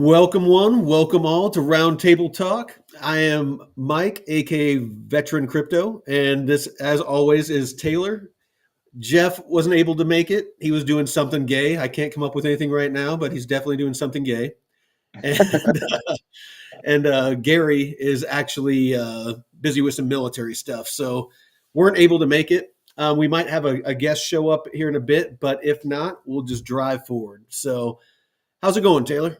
Welcome one, welcome all to Roundtable Talk. I am Mike, aka Veteran Crypto, and this, as always, is Taylor. Jeff wasn't able to make it. He was doing something gay. I can't come up with anything right now, but he's definitely doing something gay. And Gary is actually busy with some military stuff, so weren't able to make it. We might have a guest show up here in a bit, but if not, we'll just drive forward. So, how's it going, Taylor?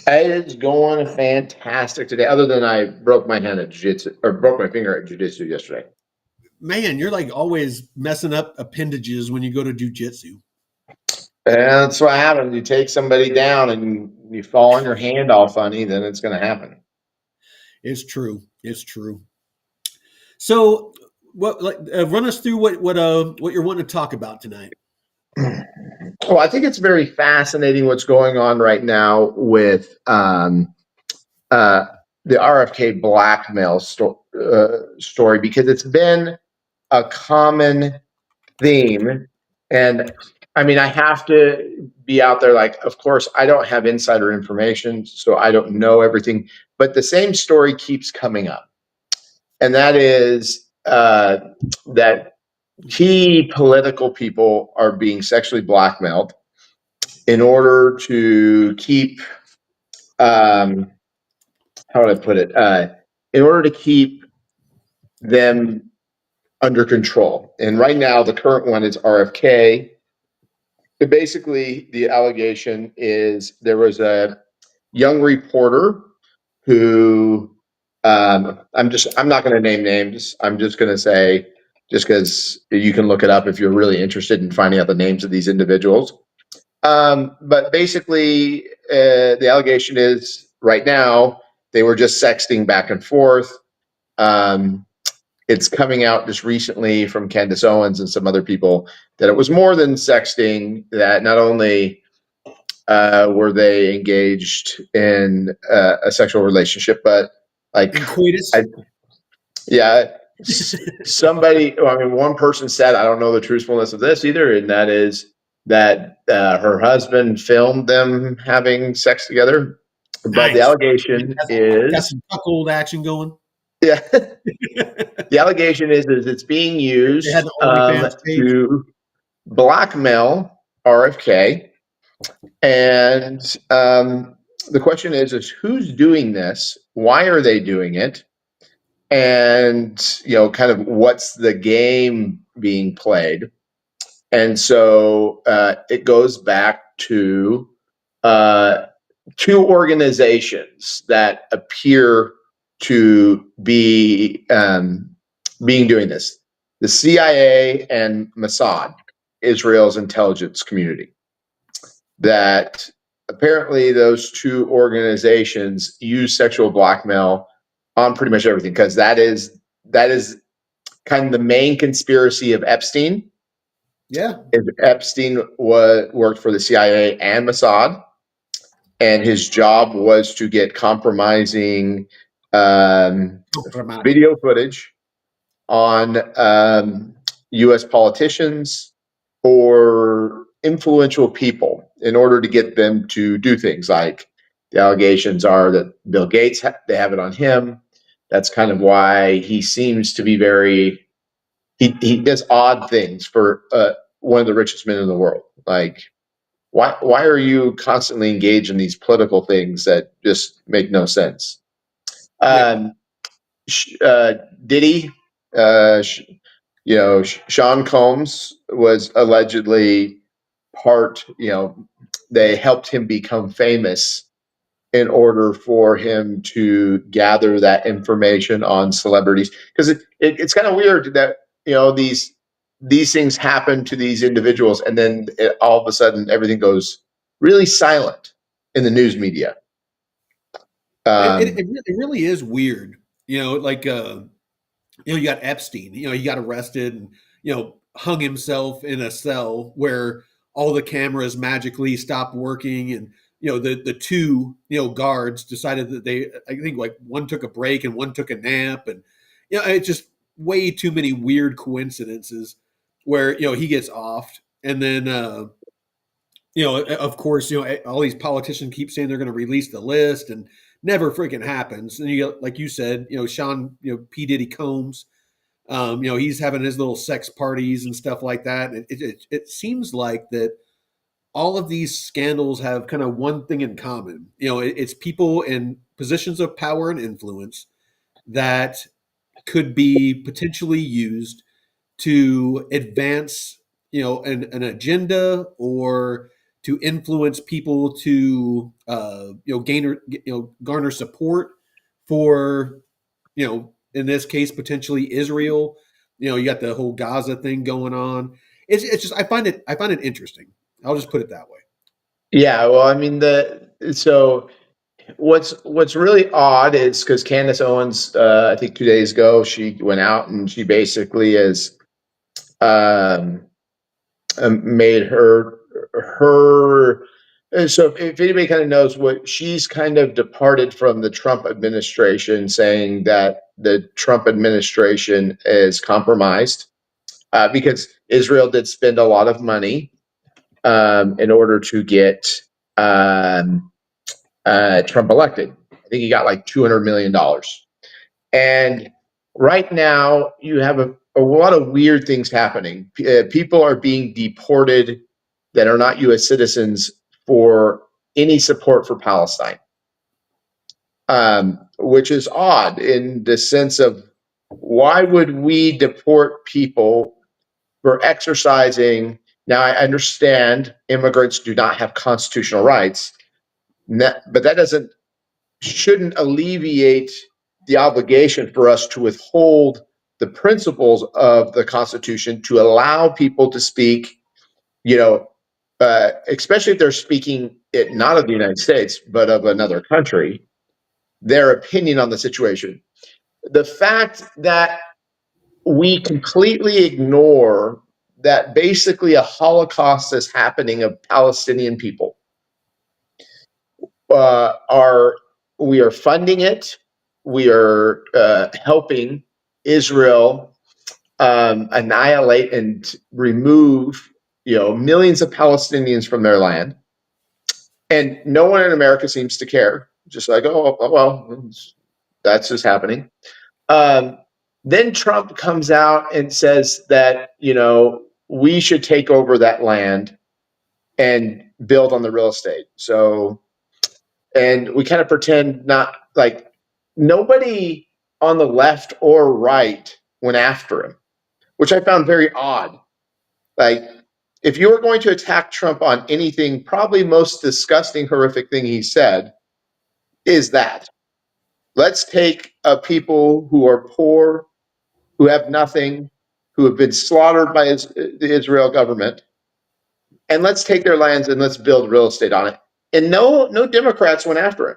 It's going fantastic today, other than I broke my hand at jiu-jitsu, or broke my finger at jiu-jitsu yesterday. Man, you're like always messing up appendages when you go to jujitsu. And that's what happens. You take somebody down and you fall on your hand all funny, then it's going to happen. It's true. It's true. So, run us through what you're wanting to talk about tonight. Well, I think it's very fascinating what's going on right now with the RFK blackmail story, because it's been a common theme. And I mean, I have to be out there. Like, of course, I don't have insider information, so I don't know everything. But the same story keeps coming up, and that is that key political people are being sexually blackmailed in order to keep, how would I put it? In order to keep them under control. And right now, the current one is RFK. Basically, the allegation is there was a young reporter who I'm not going to name names. I'm just going to say, just because you can look it up if you're really interested in finding out the names of these individuals. But basically, the allegation is right now they were just sexting back and forth. It's coming out just recently from Candace Owens and some other people that it was more than sexting, that not only were they engaged in a sexual relationship, but like, Coitus. Yeah, somebody, I mean, one person said, I don't know the truthfulness of this either, and that is that her husband filmed them having sex together. But Nice. the allegation is, got some cuckold action going. yeah, the allegation is it's being used to blackmail RFK. And the question is who's doing this? Why are they doing it? And, kind of what's the game being played? And so it goes back to two organizations that appear to be being doing this: the CIA and Mossad, Israel's intelligence community. That apparently those two organizations use sexual blackmail on pretty much everything, because that is kind of the main conspiracy of Epstein. Yeah, Epstein worked for the CIA and Mossad, and his job was to get compromising video footage on U.S. politicians or influential people in order to get them to do things. Like, the allegations are that Bill Gates, they have it on him. That's kind of why he seems to be he does odd things for one of the richest men in the world. Like, why are you constantly engaged in these political things that just make no sense? Diddy, Sean Combs was allegedly part, they helped him become famous in order for him to gather that information on celebrities. Because it's kind of weird that, these things happen to these individuals, and then all of a sudden everything goes really silent in the news media. it really is weird. You got Epstein. He got arrested and hung himself in a cell where all the cameras magically stopped working, and the two guards decided that I think, like, one took a break and one took a nap, and it's just way too many weird coincidences where he gets offed, and then Of course, all these politicians keep saying they're going to release the list, and never freaking happens. And you get, like you said, Sean, P Diddy Combs, he's having his little sex parties and stuff like that. And it seems like that all of these scandals have kind of one thing in common. It's people in positions of power and influence that could be potentially used to advance, an agenda, or to influence people to, garner support for, in this case, potentially Israel. You got the whole Gaza thing going on. It's just I find it interesting. I'll just put it that way. Yeah, well, I mean the so what's really odd is because Candace Owens, I think 2 days ago, she went out and she basically has um, made her. So if anybody kind of knows what she's kind of departed from the Trump administration, saying that the Trump administration is compromised because Israel did spend a lot of money in order to get um, Trump elected. I think he got like $200 million. And right now, you have a lot of weird things happening. People are being deported that are not U.S. citizens for any support for Palestine, which is odd in the sense of why would we deport people for exercising? Now, I understand immigrants do not have constitutional rights, but that doesn't shouldn't alleviate the obligation for us to withhold the principles of the Constitution to allow people to speak, you know, especially if they're speaking it not of the United States, but of another country, their opinion on the situation. The fact that we completely ignore that basically a Holocaust is happening of Palestinian people are we are funding it. We are helping Israel annihilate and remove, millions of Palestinians from their land, and no one in America seems to care. Just like, oh well, that's just happening. Um, then Trump comes out and says that we should take over that land and build on the real estate. So and we kind of pretend not like nobody on the left or right went after him, which I found very odd. Like, if you were going to attack Trump on anything, probably most disgusting, horrific thing he said is that let's take people who are poor, who have nothing, who have been slaughtered by the Israel government, and let's take their lands and let's build real estate on it. And no Democrats went after him.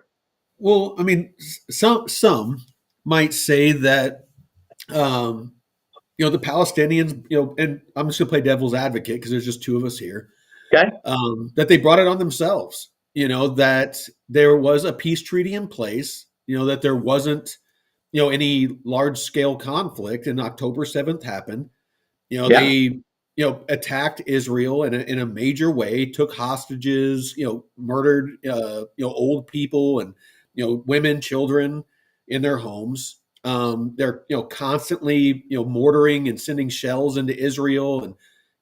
Well, I mean, some might say that, um, the Palestinians, and I'm just going to play devil's advocate because there's just two of us here, Okay. that they brought it on themselves. That there was a peace treaty in place. That there wasn't, any large scale conflict, and October 7th happened. Yeah. They, attacked Israel in a major way, took hostages, murdered, old people, and, women, children in their homes. They're, constantly, mortaring and sending shells into Israel. And,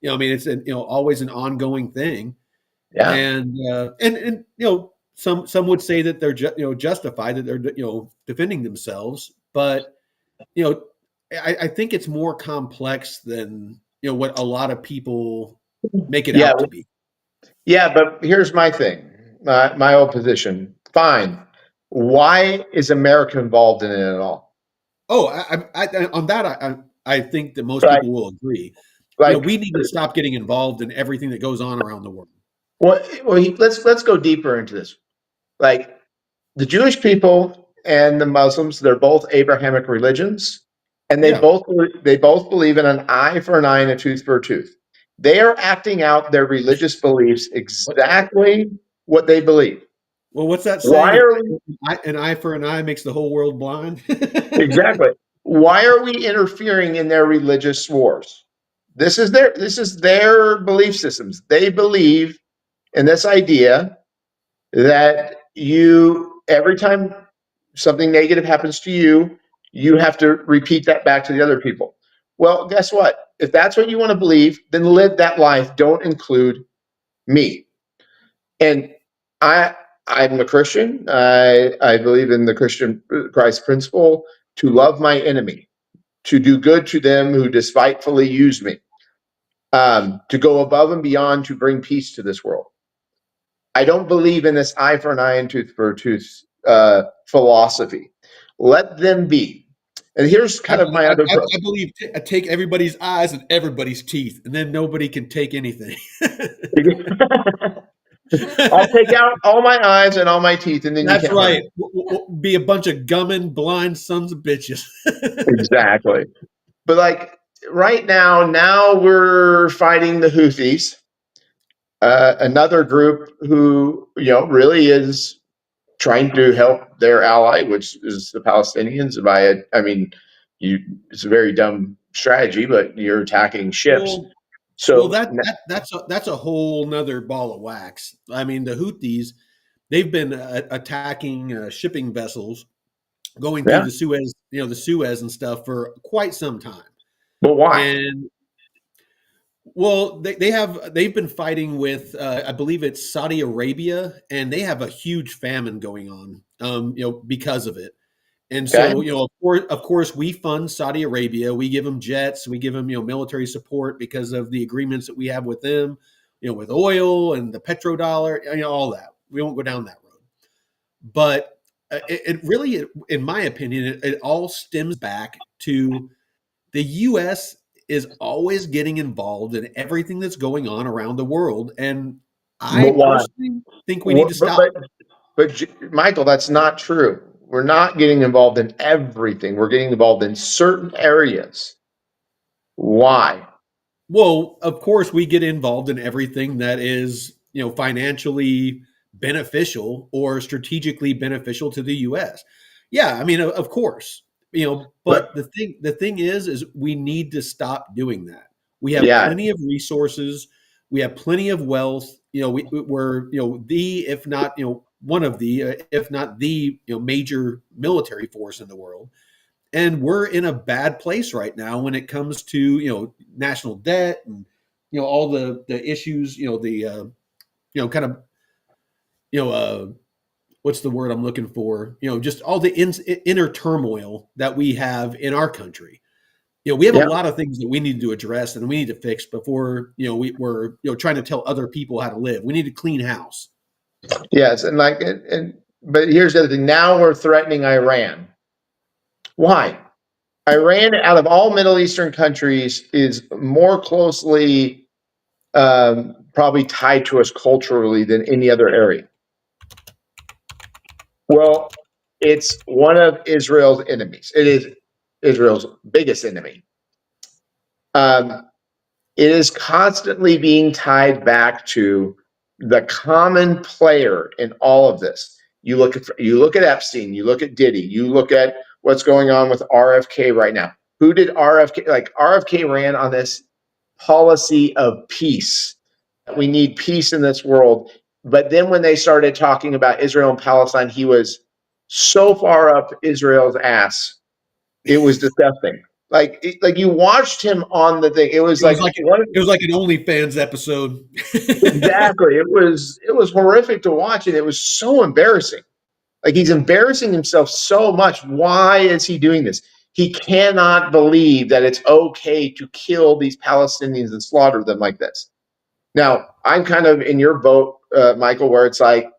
I mean, it's, always an ongoing thing. Yeah. And some would say that they're justified, that they're defending themselves, but you know I think it's more complex than what a lot of people make it Yeah. out to be. Yeah, but here's my thing, my old position. Fine. Why is America involved in it at all? Oh, on that, I think that most Like, people will agree. like, We need to stop getting involved in everything that goes on around the world. let's go deeper into this. Like, the Jewish people and the Muslims, they're both Abrahamic religions, and they Yeah. both believe in an eye for an eye and a tooth for a tooth. They are acting out their religious beliefs What? exactly what they believe. Well, what's that Why saying? are we An eye for an eye makes the whole world blind. Exactly. Why are we interfering in their religious wars? This is their belief systems. They believe And this idea that you, every time something negative happens to you, you have to repeat that back to the other people. Well, guess what? If that's what you want to believe, then live that life. Don't include me. And I, I'm a Christian. I believe in the Christian Christ principle to love my enemy, to do good to them who despitefully use me, to go above and beyond to bring peace to this world. I don't believe in this eye for an eye and tooth for a tooth philosophy. Let them be. And here's kind of my other I believe take everybody's eyes and everybody's teeth, and then nobody can take anything. I'll take out all my eyes and all my teeth, and then you That's can't harm right. me. We'll be a bunch of gumming, blind sons of bitches. Exactly. But like right now we're fighting the Houthis, another group who really is trying to help their ally, which is the Palestinians. I mean, it's a very dumb strategy, but you're attacking ships. Well, well, So that's a whole nother ball of wax. I mean, the Houthis, they've been attacking shipping vessels going through yeah, the Suez and stuff for quite some time. but why? And well, they've been fighting with I believe it's Saudi Arabia, and they have a huge famine going on, because of it. And Okay, so, of course, we fund Saudi Arabia. We give them jets. We give them, military support because of the agreements that we have with them, with oil and the petrodollar, all that. We won't go down that road. But it really, in my opinion, it all stems back to the U.S. is always getting involved in everything that's going on around the world. And I but why? personally think we need What, to stop. Michael, that's not true. We're not getting involved in everything. We're getting involved in certain areas. Why? Well, of course, we get involved in everything that is, financially beneficial or strategically beneficial to the U.S. Yeah, I mean, of course, But but the thing is we need to stop doing that. We have yeah, plenty of resources. We have plenty of wealth. We're, the, if not, one of the, if not the, major military force in the world, and we're in a bad place right now when it comes to national debt and all the issues, the kind of what's the word I'm looking for, just all the inner turmoil that we have in our country. We have a yeah, lot of things that we need to address and we need to fix before we're trying to tell other people how to live. We need to clean house. yes, and but here's the other thing. Now we're threatening Iran. Why? Iran, out of all Middle Eastern countries, is more closely probably tied to us culturally than any other area. Well, it's one of Israel's enemies. It is Israel's biggest enemy. Um, it is constantly being tied back to the common player in all of this. You look at Epstein, you look at Diddy, you look at what's going on with RFK right now. Who did RFK like? RFK ran on this policy of peace. We need peace in this world. But then when they started talking about Israel and Palestine, he was so far up Israel's ass. It was disgusting. Like you watched him on the thing. It was It was like like one it was like an OnlyFans episode. exactly. It was horrific to watch, and it was so embarrassing. Like he's embarrassing himself so much. Why is he doing this? He cannot believe that it's okay to kill these Palestinians and slaughter them like this. Now, I'm kind of in your boat, Michael, where it's like,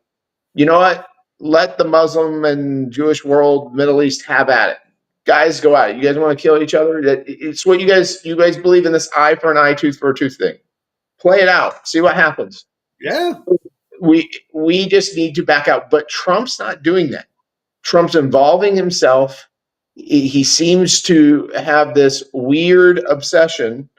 you know what? Let the Muslim and Jewish world, Middle East, have at it. Guys, go at it. You guys want to kill each other? It's what you guys believe in this eye for an eye, tooth for a tooth thing. Play it out. See what happens. Yeah. We just need to back out. But Trump's not doing that. Trump's involving himself. He seems to have this weird obsession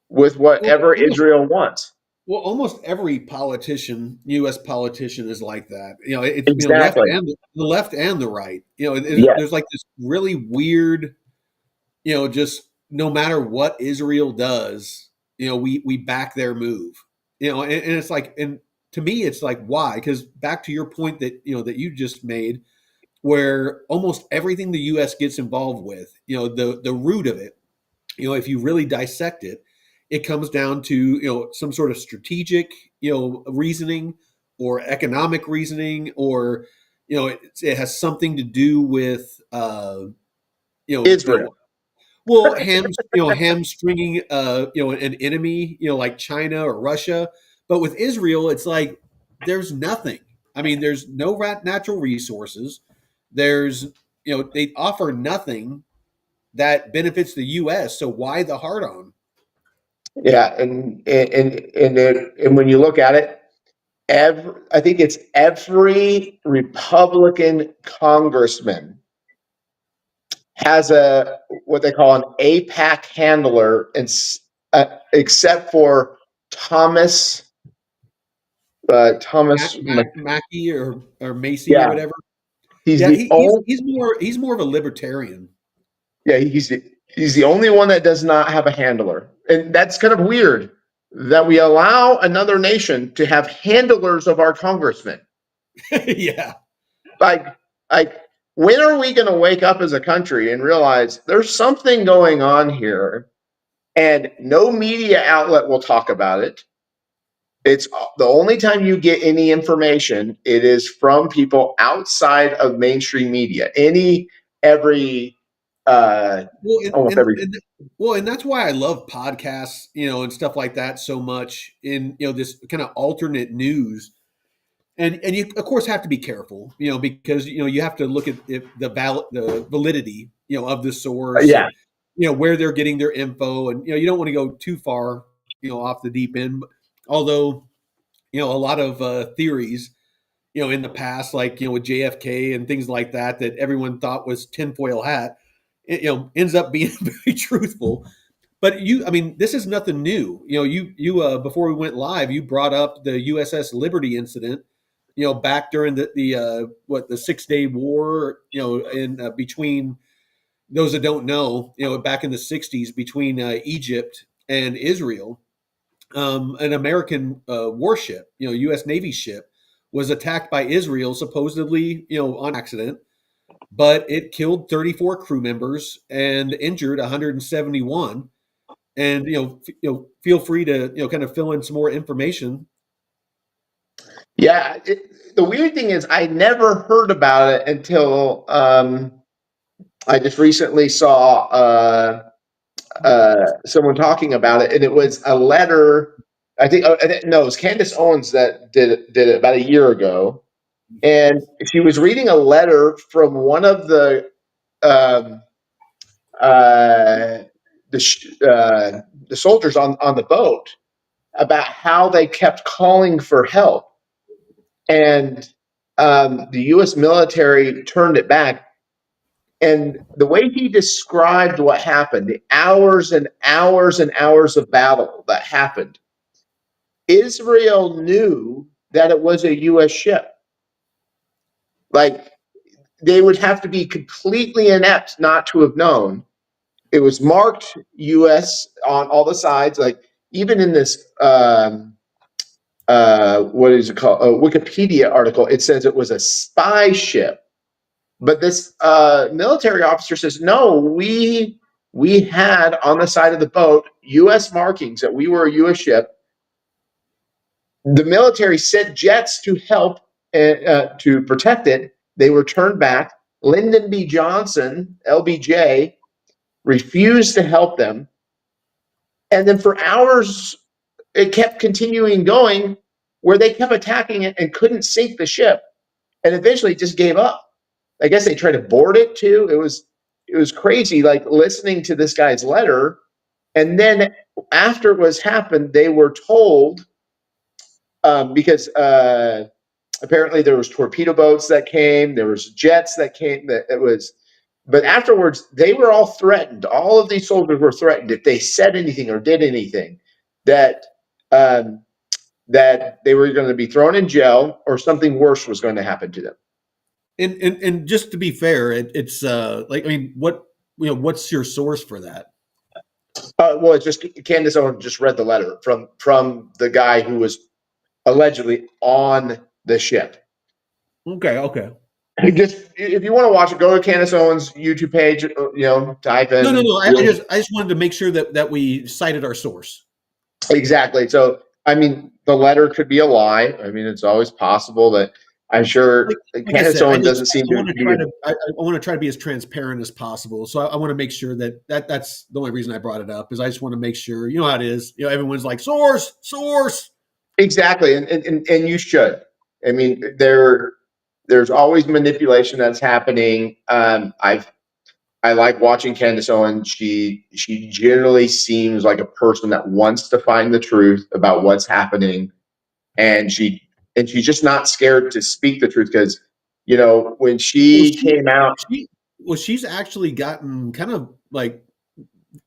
with Well, whatever almost Israel wants. Well, almost every politician, U.S. politician, is like that. It's Exactly. the left and the right. Yes. There's like this really weird, just no matter what Israel does, we back their move. And it's like, and to me, it's like, why? Because back to your point that that you just made, where almost everything the U.S. gets involved with, the root of it, if you really dissect it, it comes down to some sort of strategic reasoning or economic reasoning, or it has something to do with Israel. well, hamstringing an enemy, like China or Russia. But with Israel, it's like there's nothing. I mean, there's no natural resources. There's they offer nothing that benefits the U.S. So why the hard on? Yeah, and when you look at it, I think it's every Republican congressman has a what they call an APAC handler, and except for Thomas Thomas. Mackey or Macy or Yeah, whatever. he's Yeah, the only. he's more of a libertarian. Yeah, he's the only one that does not have a handler, and that's kind of weird that we allow another nation to have handlers of our congressmen. Yeah. Like, like when are we going to wake up as a country and realize there's something going on here, and no media outlet will talk about it? It's the only time you get any information, it is from people outside of mainstream media. Every, Well, almost every. and that's why I love podcasts, and stuff like that so much. In this kind of alternate news, and you of course have to be careful, because you have to look at if the validity, of the source, Yeah, and where they're getting their info, and you don't want to go too far, off the deep end. Although a lot of theories, in the past, like with JFK and things like that, that everyone thought was tinfoil hat, it, ends up being very truthful. But I mean, this is nothing new. You before we went live, you brought up the USS Liberty incident. Back during the 6 Day War. In between those that don't know, back in the '60s between Egypt and Israel, an American warship, U.S. Navy ship, was attacked by Israel, supposedly, on accident, but it killed 34 crew members and injured 171. And feel free to kind of fill in some more information. yeah. The weird thing is, I never heard about it until I just recently saw someone talking about it, and it was a letter. No, it was Candace Owens that did it about a year ago, and she was reading a letter from one of um, uh, the soldiers on the boat about how they kept calling for help, and the U.S. military turned it back. And the way he described what happened, the hours and hours and hours of battle that happened, Israel knew that it was a U.S. ship. Like, they would have to be completely inept not to have known. It was marked U.S. on all the sides. Like, even in this, what is it called? A Wikipedia article, it says it was a spy ship. But this military officer says, no, we had on the side of the boat U.S. markings that we were a U.S. ship. The military sent jets to help to protect it. They were turned back. Lyndon B. Johnson, LBJ, refused to help them. And then for hours, it kept continuing going, where they kept attacking it and couldn't sink the ship, and eventually just gave up. I guess they tried to board it too. It was crazy, like listening to this guy's letter. And then after it was happened, they were told, because apparently there was torpedo boats that came, there was jets that came. That it was, but afterwards they were all threatened. All of these soldiers were threatened if they said anything or did anything, that um, that they were going to be thrown in jail or something worse was going to happen to them. And just to be fair, it's like, I mean, what's your source for that? Well, it's just Candace Owens just read the letter from the guy who was allegedly on the ship. Okay, okay. Just if you want to watch it, go to Candace Owens' YouTube page. Type No, no, in no. I just wanted to make sure that we cited our source. exactly. So I mean, the letter could be a lie. I mean, it's always possible that I'm Like sure like I Candace said, Owens doesn't seem I to want to be. try to I want to try to be as transparent as possible. So I want to make sure that's the only reason I brought it up is I just want to make sure you know how it is. You know, everyone's like source, source. Exactly, and you should. I mean, there's always manipulation that's happening. I like watching Candace Owens. She generally seems like a person that wants to find the truth about what's happening, and she's just not scared to speak the truth because when Well, she came out. she she's actually gotten kind of like,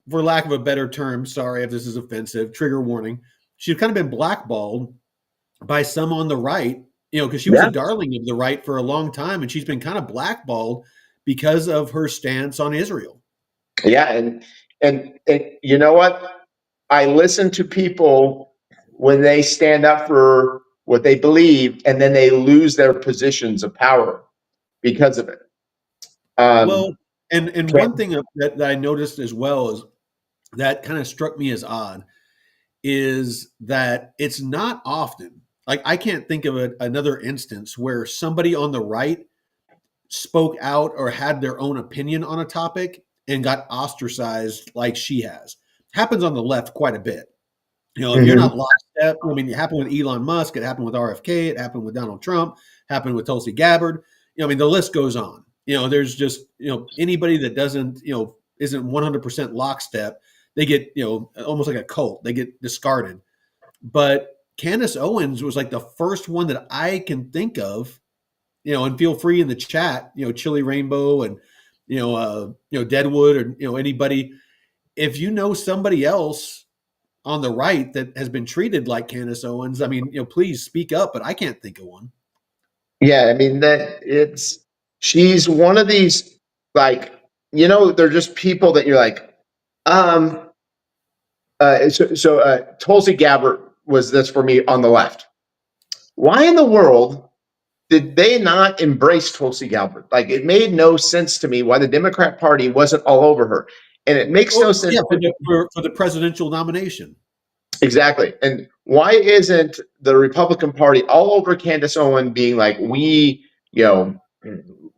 for lack of a better term, sorry if this is offensive, trigger warning. She's kind of been blackballed by some on the right, you know, because she was a Yeah, darling of the right for a long time, and she's been kind of blackballed because of her stance on Israel. yeah, and you know what? I listen to people when they stand up for what they believe, and then they lose their positions of power because of it. Well, Um, and one thing that I noticed as well is that kind of struck me as odd is that it's not often, like I can't think of another instance where somebody on the right spoke out or had their own opinion on a topic and got ostracized like she has. Happens on the left quite a bit. You know, if you're mhm. not lockstep, I mean, it happened with Elon Musk, it happened with RFK, it happened with Donald Trump, happened with Tulsi Gabbard. You know, I mean, the list goes on. You know, there's just, you know, anybody that doesn't, you know, isn't 100% lockstep, they get, you know, almost like a cult, they get discarded. But Candace Owens was like the first one that I can think of, you know, and feel free in the chat, you know, Chili Rainbow and, Deadwood or, you know, anybody, if you know somebody else on the right that has been treated like Candace Owens, I mean, you know, please speak up, but I can't think of one. Yeah, I mean that she's one of these, like, they're just people that you're like, um Tulsi Gabbard was this for me on the left. Why in the world did they not embrace Tulsi Gabbard? Like, it made no sense to me why the Democrat Party wasn't all over her, and it makes Oh no sense yeah, to for the presidential nomination. exactly. And why isn't the Republican Party all over Candace Owen being like, we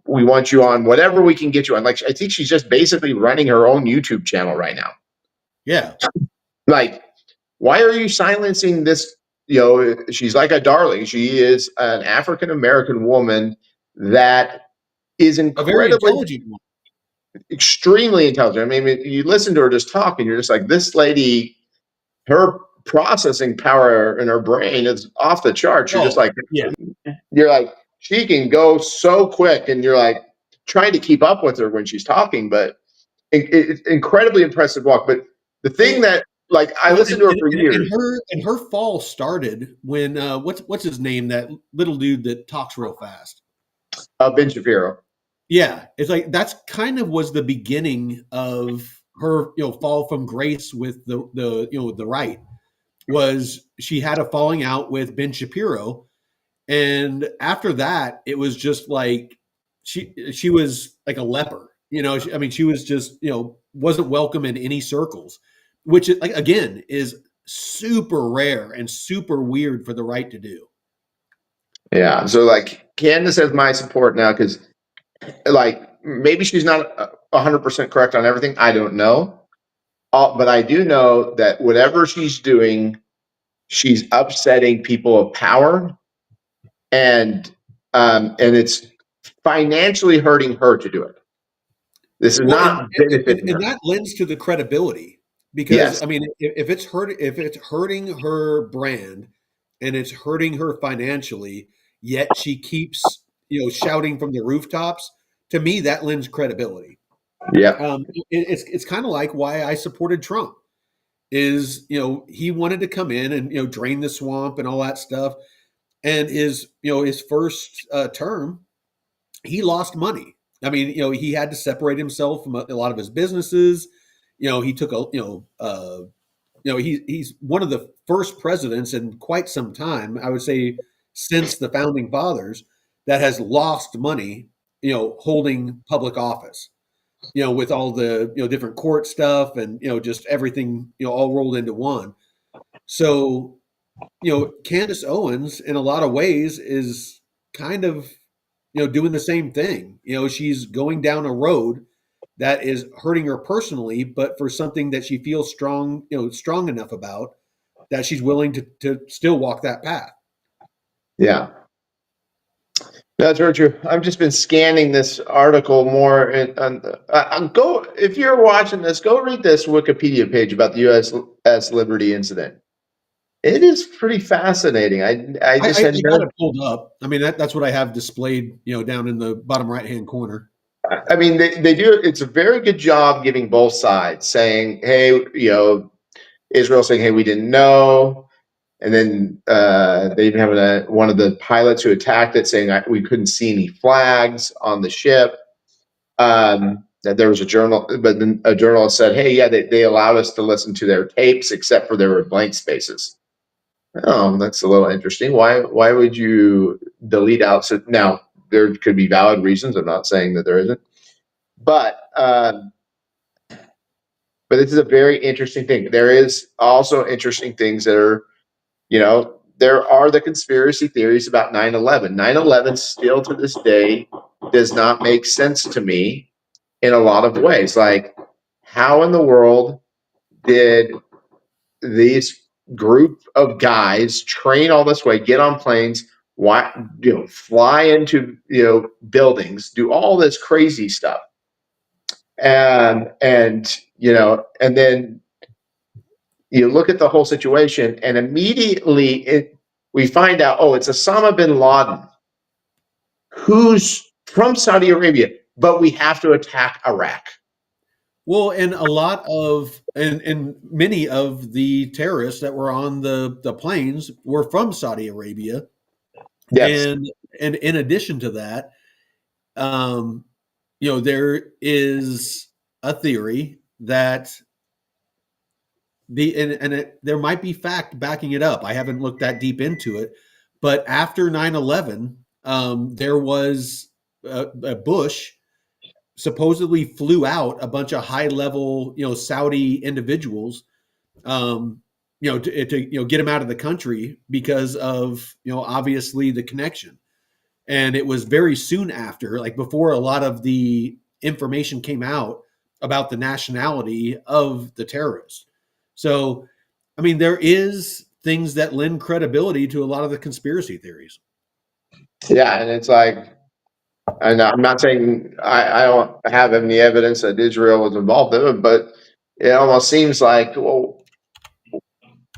want you on whatever we can get you on? Like, I think she's just basically running her own YouTube channel right now. Yeah, Like, why are you silencing this? She's like a darling. She is an African American woman that is a very incredibly, intelligent one. extremely intelligent. I mean, you listen to her just talk, and you're just like, this lady, her processing power in her brain is off the charts. You're just Oh like, yeah. you're like, she can go so quick, and you're like trying to keep up with her when she's talking, but it's incredibly impressive walk. But the thing Well, that, like, I well, listened to her for and years. her fall started when what's his name, that little dude that talks real fast. Ben Shapiro. Yeah, it's like that's kind of was the beginning of her, you know, fall from grace with the you know the right. Was she had a falling out with Ben Shapiro, and after that, it was just like she was like a leper. You know, I mean, she was just, you know, wasn't welcome in any circles, which like again is super rare and super weird for the right to do. Yeah. So, like, Candace has my support now because, like, maybe she's not 100% correct on everything. I don't know. But I do know that whatever she's doing, she's upsetting people of power, and it's financially hurting her to do it. This is Well, not benefiting and her. that lends to the credibility because Yes. I mean, if it's hurting her brand and it's hurting her financially, yet she keeps, you know, shouting from the rooftops. To me, that lends credibility. Yep. It's kind of like why I supported Trump. Is, you know, he wanted to come in and, you know, drain the swamp and all that stuff, and his first term he lost money. I mean, you know, he had to separate himself from a lot of his businesses. You know, he took a he's one of the first presidents in quite some time, I would say since the founding fathers, that has lost money, holding public office, with all the, different court stuff and, just everything, all rolled into one. So, Candace Owens, in a lot of ways, is kind of, doing the same thing. She's going down a road that is hurting her personally, but for something that she feels strong, strong enough about, that she's willing to still walk that path. Yeah. That's very true. I've just been scanning this article more, and go if you're watching this, go read this Wikipedia page about the U.S. Liberty incident. It is pretty fascinating. I just I had got no. it pulled up. I mean, that's what I have displayed, down in the bottom right hand corner. I mean, they do. It's a very good job giving both sides, saying, "Hey, Israel saying, hey, we didn't know." And then they even have one of the pilots who attacked it saying we couldn't see any flags on the ship. That there was a journal, but then a journalist said, "Hey, yeah, they allowed us to listen to their tapes, except for there were blank spaces." Oh, that's a little interesting. Why would you delete out? So now there could be valid reasons. I'm not saying that there isn't, but this is a very interesting thing. There is also interesting things that are, there are the conspiracy theories about 9/11. 9/11 still to this day does not make sense to me in a lot of ways. Like, how in the world did these group of guys train all this way, get on planes, why, fly into, buildings, do all this crazy stuff, and then you look at the whole situation, and immediately we find out, oh, it's Osama bin Laden, who's from Saudi Arabia, but we have to attack Iraq. Well, and a lot of and many of the terrorists that were on the planes were from Saudi Arabia, Yes. and in addition to that, um, there is a theory that there might be fact backing it up. I haven't looked that deep into it, but after 9/11, there was a Bush supposedly flew out a bunch of high level, Saudi individuals, to get him out of the country because of, obviously the connection. And it was very soon after, like before a lot of the information came out about the nationality of the terrorists. So, I mean, there is things that lend credibility to a lot of the conspiracy theories. Yeah, and it's like, and I'm not saying I don't have any evidence that Israel was involved in it, but it almost seems like, well,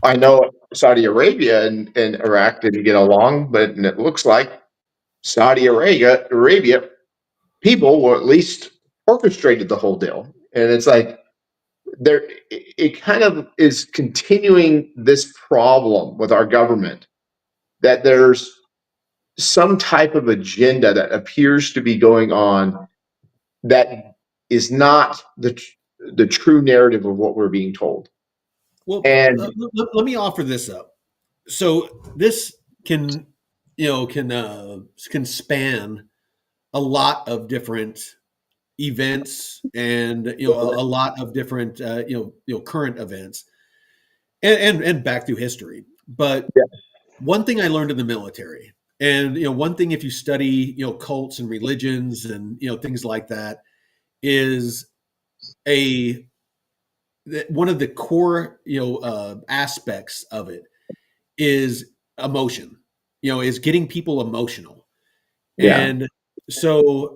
I know Saudi Arabia and Iraq didn't get along, but it looks like Saudi Arabia people were at least orchestrated the whole deal. And it's like there it kind of is continuing this problem with our government, that there's some type of agenda that appears to be going on that is not the true narrative of what we're being told. Well, And let me offer this up. So this can, can span a lot of different events and, a lot of different, current events and back through history. But one thing I learned in the military, and, one thing if you study, cults and religions and, things like that, is a one of the core, aspects of it is emotion, is getting people emotional. yeah, And so,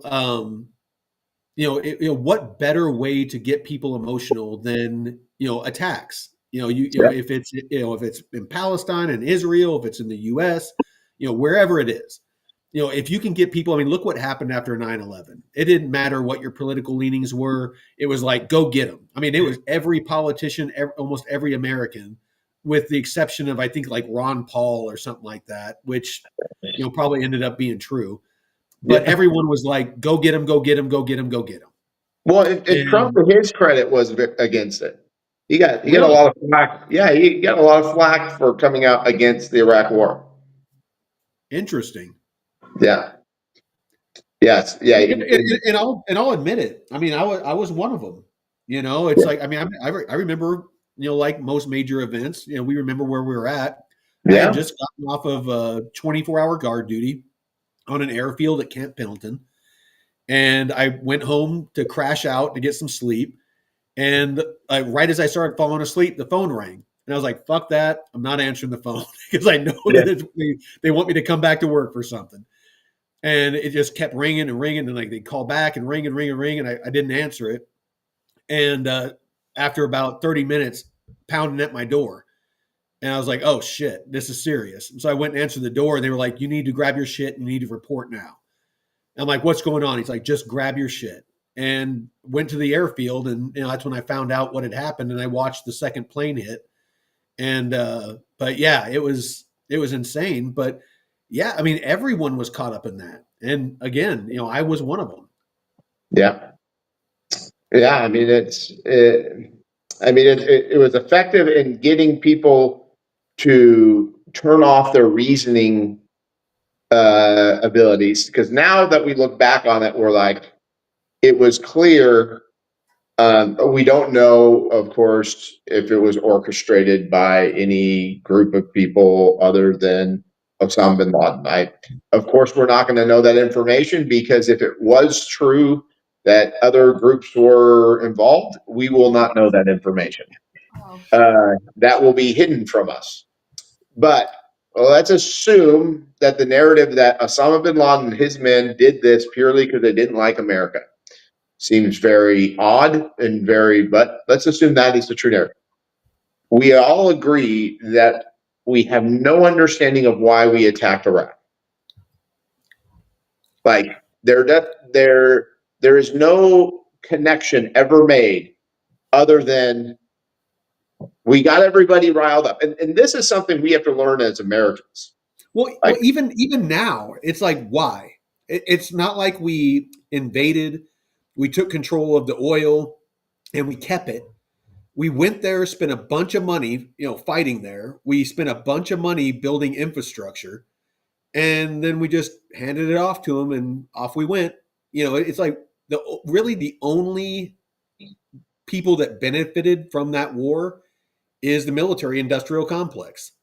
what better way to get people emotional than, attacks? yeah, If it's, if it's in Palestine and Israel, if it's in the U.S., wherever it is, if you can get people, I mean, look what happened after 9/11. It didn't matter what your political leanings were. It was like, go get them. I mean, it was every politician, almost every American, with the exception of, I think, like Ron Paul or something like that, which, probably ended up being true. But yeah. everyone was like, go get him, go get him, go get him, go get him. Well, and Trump, And to his credit, was against it. He got a Really lot of flack. Yeah, he got a lot of flack for coming out against the Iraq War. interesting. Yeah. Yes. Yeah. And I'll admit it. I mean, I was one of them. It's like, I mean, I remember, like most major events, we remember where we were at. I had Yeah. just gotten off of 24-hour guard duty on an airfield at Camp Pendleton, and I went home to crash out to get some sleep. And right as I started falling asleep, the phone rang, and I was like, "Fuck that! I'm not answering the phone because I know Yeah. that they want me to come back to work for something." And it just kept ringing and ringing, and like they call back and ring and ring and ring, and I didn't answer it. And after about 30 minutes, pounding at my door, and I was like, "Oh shit, this is serious." And so I went and answered the door, and they were like, "You need to grab your shit. And you need to report now." And I'm like, "What's going on?" He's like, "Just grab your shit." And went to the airfield, and that's when I found out what had happened, and I watched the second plane hit. And but yeah, it was insane. But yeah, I mean, everyone was caught up in that. And again, I was one of them. Yeah. Yeah. I mean, it was effective in getting people to turn off their reasoning abilities. Because now that we look back on it, we're like, it was clear. We don't know, of course, if it was orchestrated by any group of people other than Osama bin Laden. Of course, we're not going to know that information because if it was true that other groups were involved, we will not know that information. That will be hidden from us. But let's assume that the narrative that Osama bin Laden and his men did this purely because they didn't like America seems very odd and but let's assume that is the true narrative. We all agree that we have no understanding of why we attacked Iraq. Like there is no connection ever made other than we got everybody riled up. And this is something we have to learn as Americans. Well, Like even now, it's like, why? It's not like we invaded, we took control of the oil, and we kept it. We went there, spent a bunch of money, fighting there. We spent a bunch of money building infrastructure, and then we just handed it off to them, and off we went. It's like the only people that benefited from that war is the military industrial complex.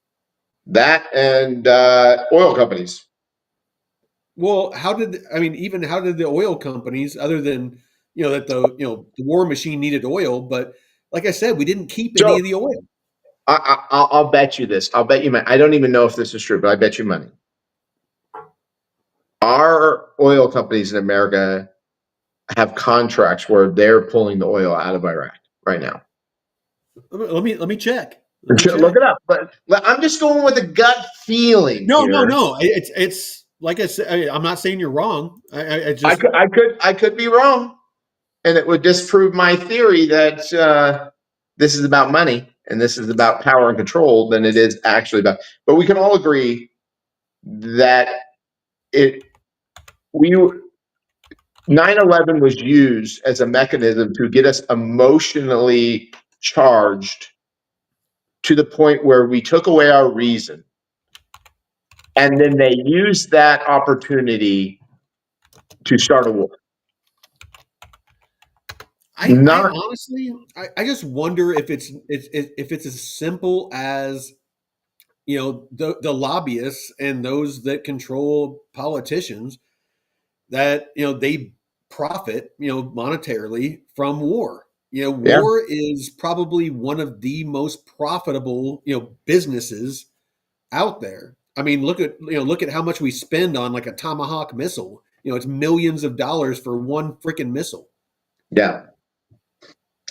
that and oil companies. Well, how did the oil companies, other than that the war machine needed oil, but like I said, we didn't keep any So of the oil. I'll bet you this. I'll bet you money. I don't even know if this is true, but I bet you money. Our oil companies in America have contracts where they're pulling the oil out of Iraq right now. Let me check. Let me Look check. it up. But I'm just going with a gut feeling No, no, here. no. It's like I said. I'm not saying you're wrong. I just I could be wrong, and it would disprove my theory that this is about money and this is about power and control than it is actually about. But we can all agree that it we 9/11 was used as a mechanism to get us emotionally charged to the point where we took away our reason. And then they used that opportunity to start a war. I Not, honestly I just wonder if it's as simple as the lobbyists and those that control politicians, that they profit monetarily from war. yeah, War is probably one of the most profitable businesses out there. I mean, look at how much we spend on like a Tomahawk missile. It's millions of dollars for one freaking missile. yeah.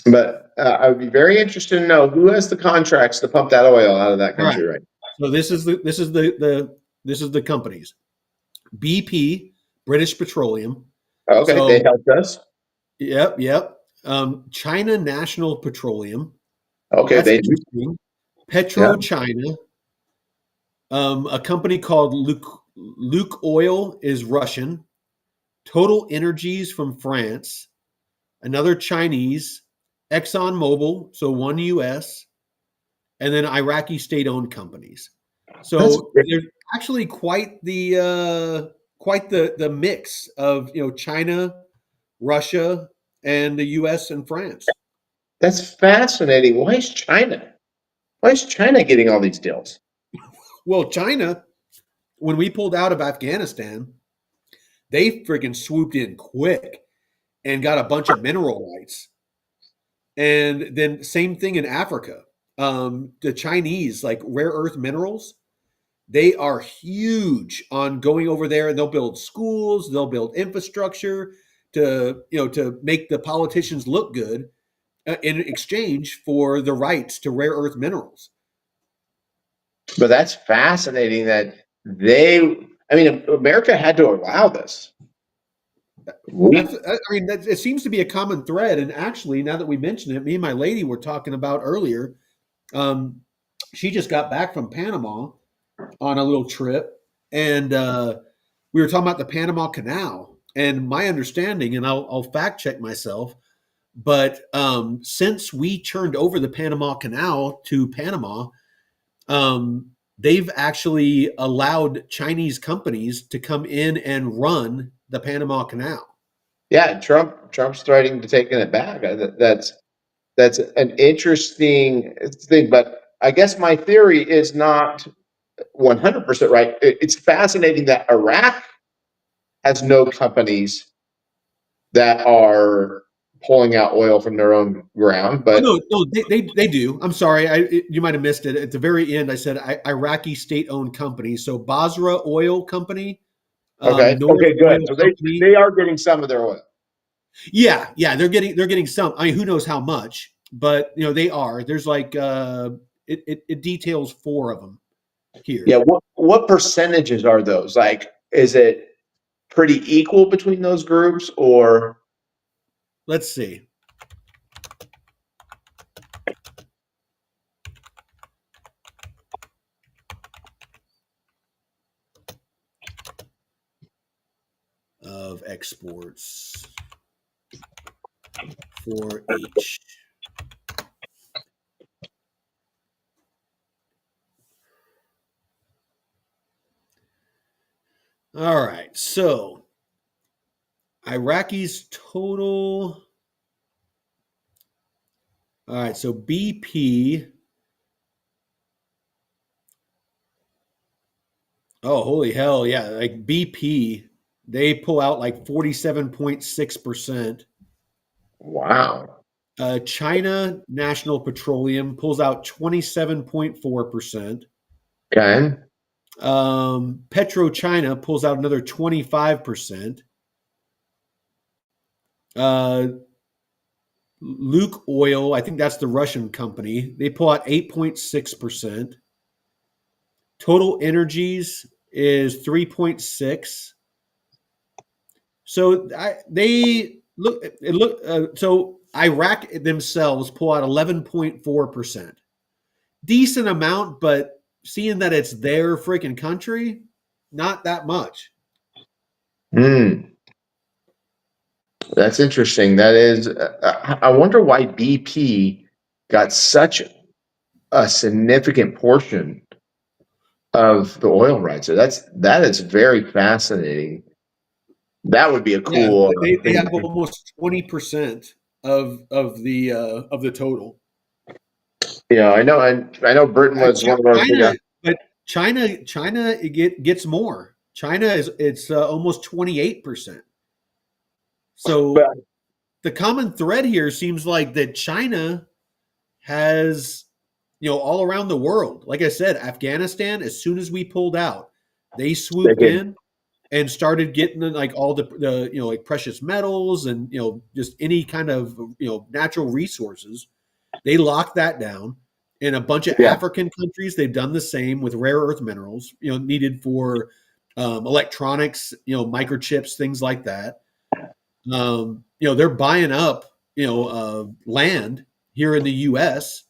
But I would be very interested to know who has the contracts to pump that oil out of that All right. country, right? So this is the companies. BP, British Petroleum. Okay, they So helped us. yep, yep. China National Petroleum. Okay, That's they do. interesting. Yeah, Petro China. A company called Luke Oil is Russian. Total Energies from France. Another Chinese, ExxonMobil, so one U.S., and then Iraqi state-owned companies. That's So there's actually quite the mix of China, Russia, and the U.S. and France. that's fascinating. Why is China? Why is China getting all these deals? Well, China, when we pulled out of Afghanistan, they freaking swooped in quick and got a bunch of mineral rights. And then same thing in Africa. The Chinese, like rare earth minerals, they are huge on going over there, and they'll build schools, they'll build infrastructure to make the politicians look good in exchange for the rights to rare earth minerals. But that's fascinating that they, I mean, America had to allow this. That's, We, I mean, it seems to be a common thread. And actually, now that we mention it, me and my lady were talking about earlier. Um, she just got back from Panama on a little trip, and we were talking about the Panama Canal. And my understanding, and I'll fact check myself, but since we turned over the Panama Canal to Panama, they've actually allowed Chinese companies to come in and run the Panama Canal. yeah, Trump's threatening to taking it back. That's an interesting thing. But I guess my theory is not 100% right. It's fascinating that Iraq has no companies that are pulling out oil from their own ground, Oh but no, they do. I'm sorry, you might have missed it at the very end. I said Iraqi state-owned company. So Basra Oil Company, okay, North okay, good. Oil So Company. they are getting some of their oil. Yeah, they're getting some. I mean, who knows how much, but they are. There's like it details four of them Yeah, here. what percentages are those? Like, is it pretty equal between those groups, or Let's see. Of exports for each. All right, so Iraqis total. All right, so BP. Oh, holy hell, yeah! Like BP, they pull out like 47.6%. wow? China National Petroleum pulls out 27.4%. Okay, PetroChina pulls out another 25%. Uh, Luke Oil, I think that's the Russian company, they pull out 8.6%. Total Energies is 3.6. So they look. It look. So Iraq themselves pull out 11.4%. Decent amount, but seeing that it's their freaking country, not that much. hmm, that's interesting. That is, I wonder why BP got such a significant portion of the oil rights. So that is very fascinating. That would be a Yeah, cool they thing. have almost 20% of the total. Yeah, I know Britain was one of our big. China, but China gets more. China is it's almost 28%. But So the common thread here seems like that China has, all around the world. Like I said, Afghanistan, as soon as we pulled out, they they swooped could, in and started getting like all the like precious metals and just any kind of natural resources. They locked that down. In a bunch of yeah, African countries, they've done the same with rare earth minerals, needed for electronics, microchips, things like that. They're buying up, land here in the U.S.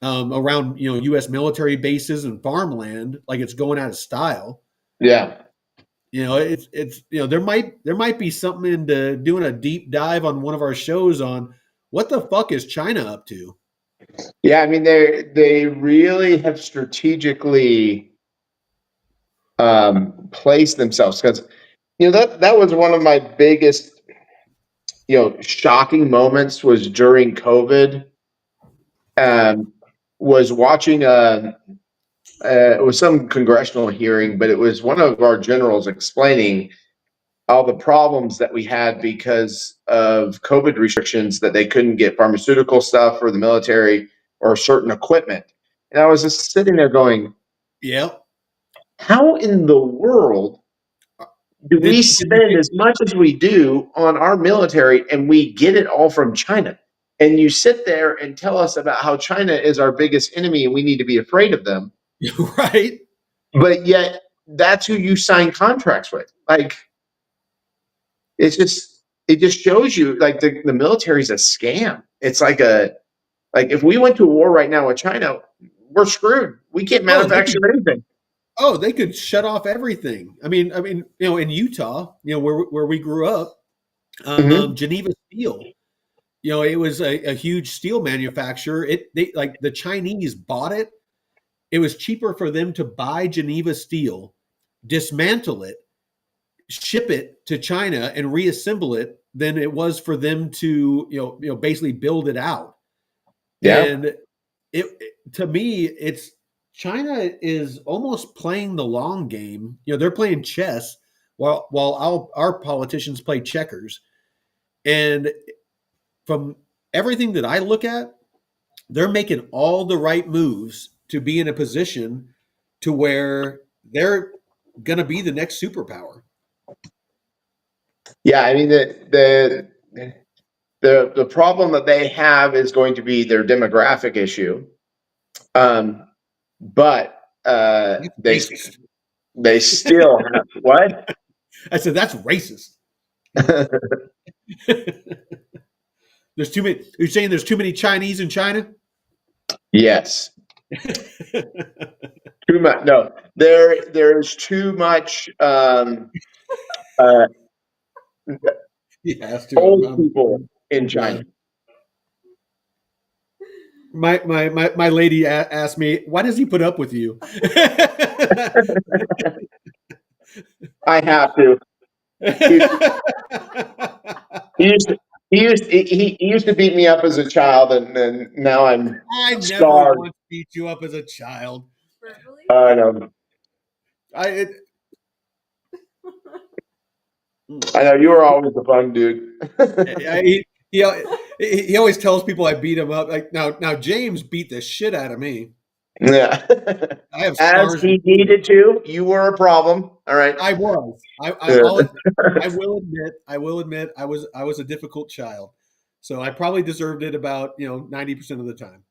Around U.S. military bases and farmland, like it's going out of style. yeah. It's there might be something into doing a deep dive on one of our shows on What the fuck is China up to? Yeah, I mean they really have strategically placed themselves because that was one of my biggest shocking moments was during COVID. Um, was watching it was some congressional hearing, but it was one of our generals explaining all the problems that we had because of COVID restrictions that they couldn't get pharmaceutical stuff for the military or certain equipment. And I was just sitting there going, Yep. how in the world do we Did you spend as much as we do on our military and we get it all from China? And you sit there and tell us about how China is our biggest enemy and we need to be afraid of them. right? But yet that's who you sign contracts with. Like it just shows you like the military is a scam. It's like if we went to war right now with China, we're screwed. We can't Oh, they manufacture could. anything. Oh, they could shut off everything. I mean, in Utah, where we grew up, Mm-hmm. Geneva Steel. It was a huge steel manufacturer. They like the Chinese bought it. It was cheaper for them to buy Geneva Steel, dismantle it, ship it to China, and reassemble it than it was for them to basically build it out. Yeah. And to me, it's China is almost playing the long game. They're playing chess while our politicians play checkers. And from everything that I look at, they're making all the right moves to be in a position to where they're going to be the next superpower. Yeah. I mean the problem that they have is going to be their demographic issue. But That's they racist. they still have what? I said that's racist. There's too many. You're saying there's too many Chinese in China? Yes. Too much. No, there's too much uh, He has to. old people in Yeah. China. My lady asked me, "Why does he put up with you?" I have to. He, he used to. He used to beat me up as a child, and now I'm I never scarred. once beat you up as a child. I know. I it, I know you were always a fun dude. I, he always tells people I beat him up. Like now James beat the shit out of me. Yeah. I have As scars. he needed to, you were a problem. All right. I was. Yeah. I will admit. I will admit. I was a difficult child, so I probably deserved it about 90% of the time.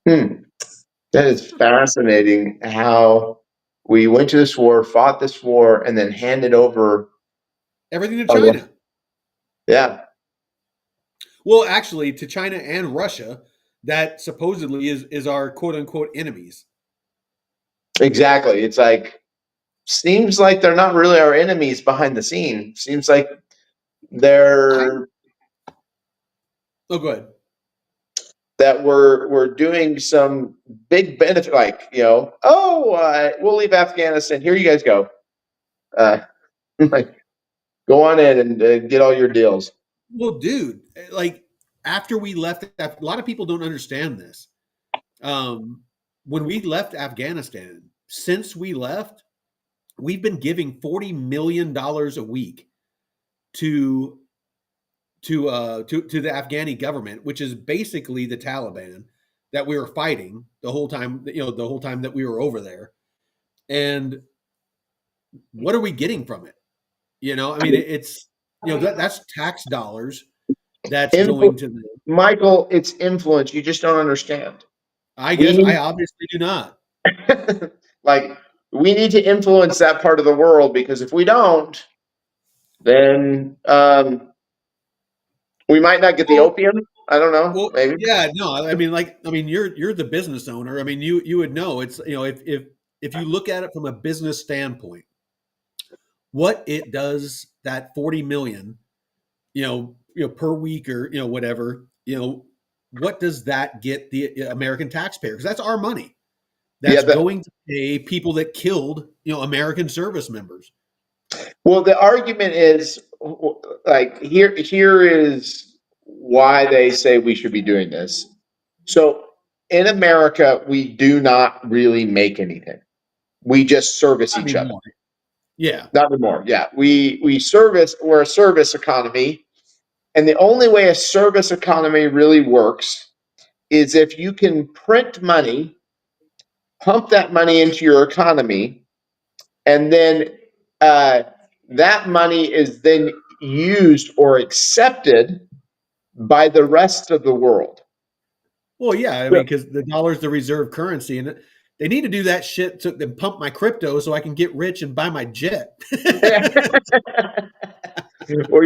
Hmm. That is fascinating how we went to this war, fought this war, and then handed over. Everything to Our, China. yeah, Well, actually, to China and Russia, that supposedly is our quote unquote enemies. exactly. It's like seems like they're not really our enemies behind the scene. Seems like I they're oh, go ahead. that we're doing some big benefit, like we'll leave Afghanistan. Here you guys go. Uh, like go on in and get all your deals. Well, dude, like after we left, a lot of people don't understand this. Um, when we left Afghanistan, since we left, we've been giving $40 million a week to to the Afghani government, which is basically the Taliban that we were fighting the whole time. The whole time that we were over there. And what are we getting from it? I mean, it's that's tax dollars that's going Influ- to the. Michael, it's influence. You just don't understand. I We guess need I obviously do not. like we need to influence that part of the world because if we don't, then we might not get the Well, opium. I don't know. well, Maybe. yeah, no, you're the business owner. I mean, you would know. It's if you look at it from a business standpoint, what it does that 40 million, per week or whatever, what does that get the American taxpayer? Because that's our money Yeah, that's going to pay people that killed American service members. well, the argument is like here is why they say we should be doing this. So in America, we do not really make anything. We just service Not each other. anymore. Yeah. Not anymore. Yeah, we service. We're a service economy, and the only way a service economy really works is if you can print money, pump that money into your economy, and then uh, that money is then used or accepted by the rest of the world. Well, yeah. I mean, because the dollar's the reserve currency, and they need to do that shit to then pump my crypto so I can get rich and buy my jet. Or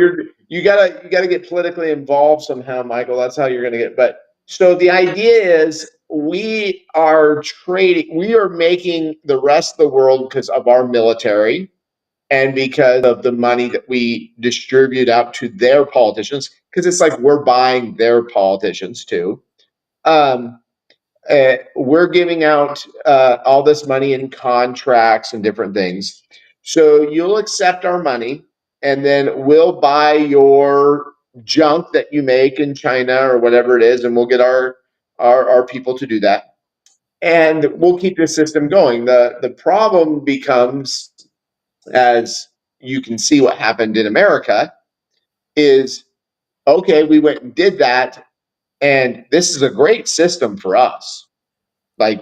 you gotta get politically involved somehow, Michael. That's how you're gonna get. But so the idea is we are trading. We are making the rest of the world because of our military and because of the money that we distribute out to their politicians. Because it's like we're buying their politicians too. Um, we're giving out all this money in contracts and different things. So you'll accept our money, and then we'll buy your junk that you make in China or whatever it is, and we'll get our people to do that, and we'll keep this system going. The problem becomes, as you can see, what happened in America is okay. We went and did that, and this is a great system for us. Like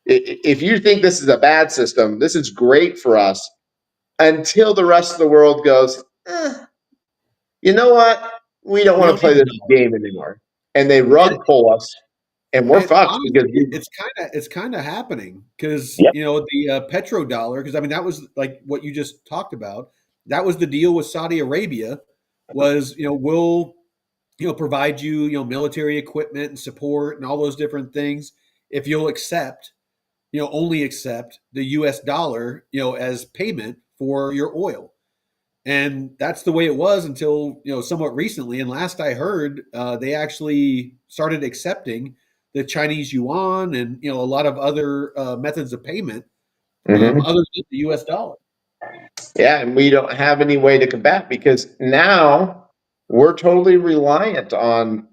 if you think this is a bad system, this is great for us until the rest of the world goes, you know what? We don't We want to don't need play the this dollar. game anymore. And they And rug pull us and we're fucked because honestly, we, it's kind of happening because yep. the petrodollar. Because I mean, that was like what you just talked about. That was the deal with Saudi Arabia. Was we'll provide you military equipment and support and all those different things if you'll accept only accept the U.S. dollar as payment for your oil. And that's the way it was until somewhat recently. And last I heard, they actually started accepting the Chinese yuan and a lot of other methods of payment Mhm. other than the U.S. dollar. Yeah, and we don't have any way to combat because now we're totally reliant on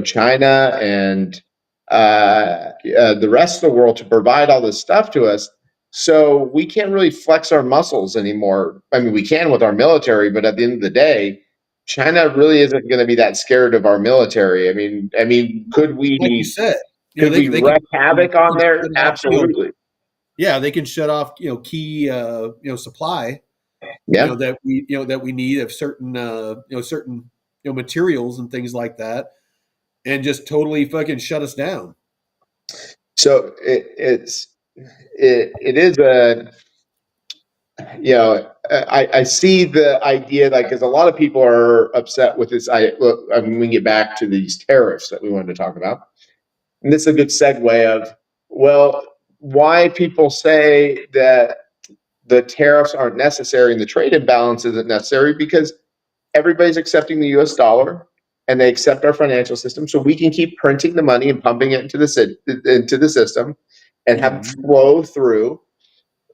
China and the rest of the world to provide all this stuff to us. So we can't really flex our muscles anymore. I mean, we can with our military, but at the end of the day, China really isn't going to be that scared of our military. I mean, Like you said, could we they can wreak havoc on there? shut off, Absolutely. yeah, they can shut off key supply Yeah. that we need of certain certain materials and things like that, and just totally fucking shut us down. So it is a I see the idea like because a lot of people are upset with this. I mean, we can get back to these tariffs that we wanted to talk about, and this is a good segue of well, why people say that the tariffs aren't necessary and the trade imbalance isn't necessary because everybody's accepting the U.S. dollar and they accept our financial system, so we can keep printing the money and pumping it into the system and have it Mhm. flow through.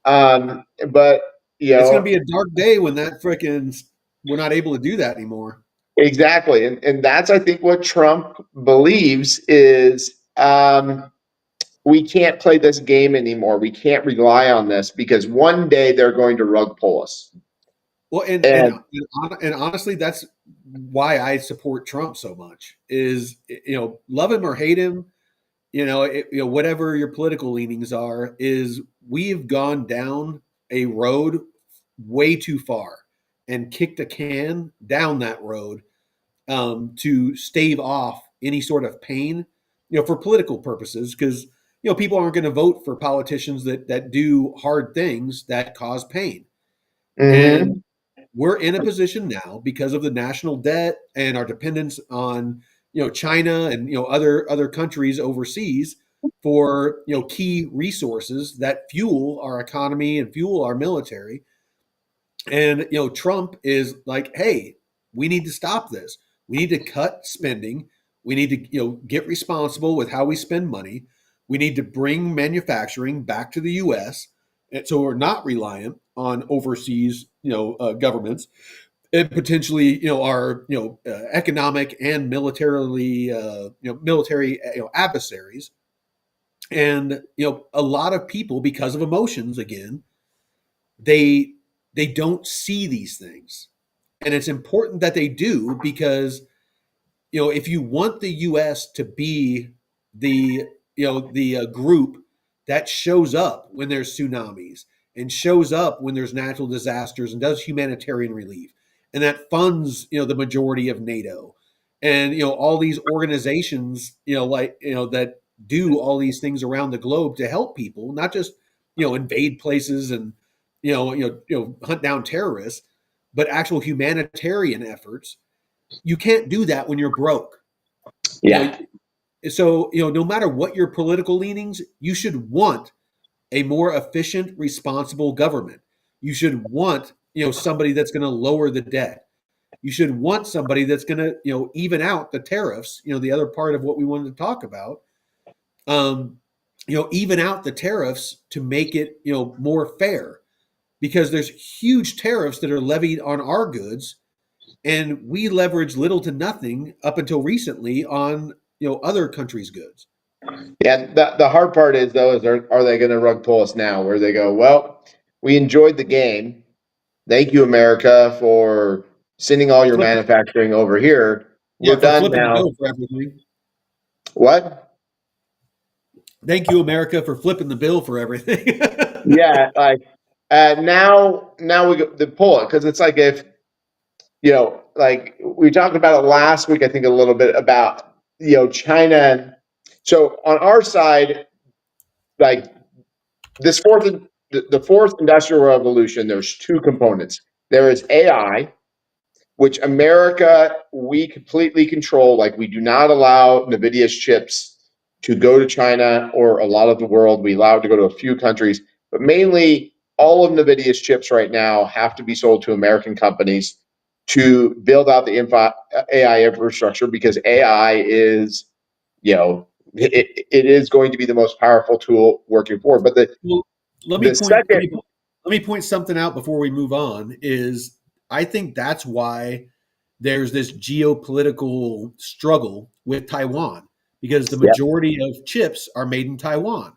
But you It's going to know be a dark day when that frickin' we're not able to do that anymore. exactly, and that's I think what Trump believes is we can't play this game anymore. We can't rely on this because one day they're going to rug pull us. Well, And and honestly, that's why I support Trump so much. Is love him or hate him, whatever your political leanings are, is we've gone down a road way too far and kicked a can down that road to stave off any sort of pain, for political purposes, because people aren't going to vote for politicians that do hard things that cause pain. And mhm, we're in a position now because of the national debt and our dependence on China and other countries overseas for key resources that fuel our economy and fuel our military. And Trump is like, hey, we need to stop this. We need to cut spending. We need to, get responsible with how we spend money. We need to bring manufacturing back to the U.S. So we're not reliant on overseas, governments and potentially, our, economic and militarily, military, adversaries. And a lot of people, because of emotions, again, they they don't see these things, and it's important that they do because if you want the U.S. to be the group that shows up when there's tsunamis and shows up when there's natural disasters and does humanitarian relief and that funds the majority of NATO and all these organizations that do all these things around the globe to help people, not just invade places and hunt down terrorists, but actual humanitarian efforts. You can't do that when you're broke. You Yeah. know, so no matter what your political leanings, you should want a more efficient, responsible government. You should want somebody that's going to lower the debt. You should want somebody that's going to even out the tariffs. The other part of what we wanted to talk about. Even out the tariffs to make it more fair, because there's huge tariffs that are levied on our goods, and we leverage little to nothing up until recently on other countries' goods. Yeah. The hard part is though, is are they going to rug pull us now where they go, well, we enjoyed the game. Thank you, America, for sending all your Flip, manufacturing over here. We're yeah, for done flipping the now. bill for everything. What? Thank you, America, for flipping the bill for everything. Yeah, like now we go to pull it because it's like if like we talked about it last week, I think a little bit about China. So on our side, like this the fourth industrial revolution, there's two components. There is AI, which America, we completely control. Like we do not allow NVIDIA's chips to go to China or a lot of the world. We allow it to go to a few countries, but mainly all of NVIDIA's chips right now have to be sold to American companies to build out the AI infrastructure because AI is, it is going to be the most powerful tool working forward. But Well, let me the point let second, me let me point something out before we move on. Is I think that's why there's this geopolitical struggle with Taiwan, because the yep, majority of chips are made in Taiwan.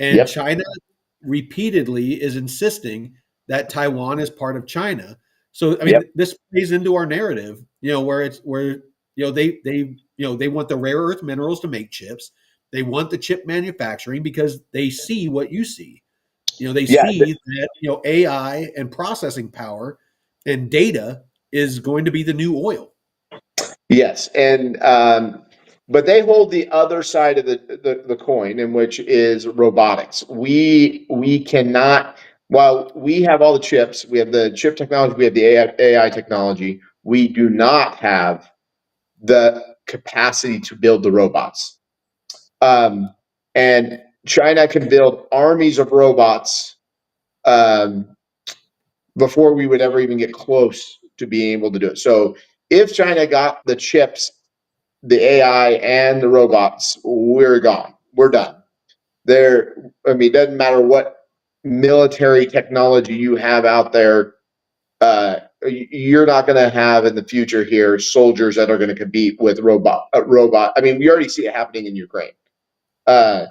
And yep, China repeatedly is insisting that Taiwan is part of China. So I yep, mean, this plays into our narrative, where they want the rare earth minerals to make chips. They want the chip manufacturing because they see what you see. They yeah. see that AI and processing power and data is going to be the new oil. Yes, and but they hold the other side of the coin, in which is robotics. We cannot. While we have all the chips, we have the chip technology, we have the AI technology. We do not have the capacity to build the robots. And China can build armies of robots um, before we would ever even get close to being able to do it. So if China got the chips, the AI and the robots, we're gone. We're done. There, I mean, it doesn't matter what military technology you have out there. You're not going to have in the future here soldiers that are going to compete with robot. I mean, we already see it happening in Ukraine, uh,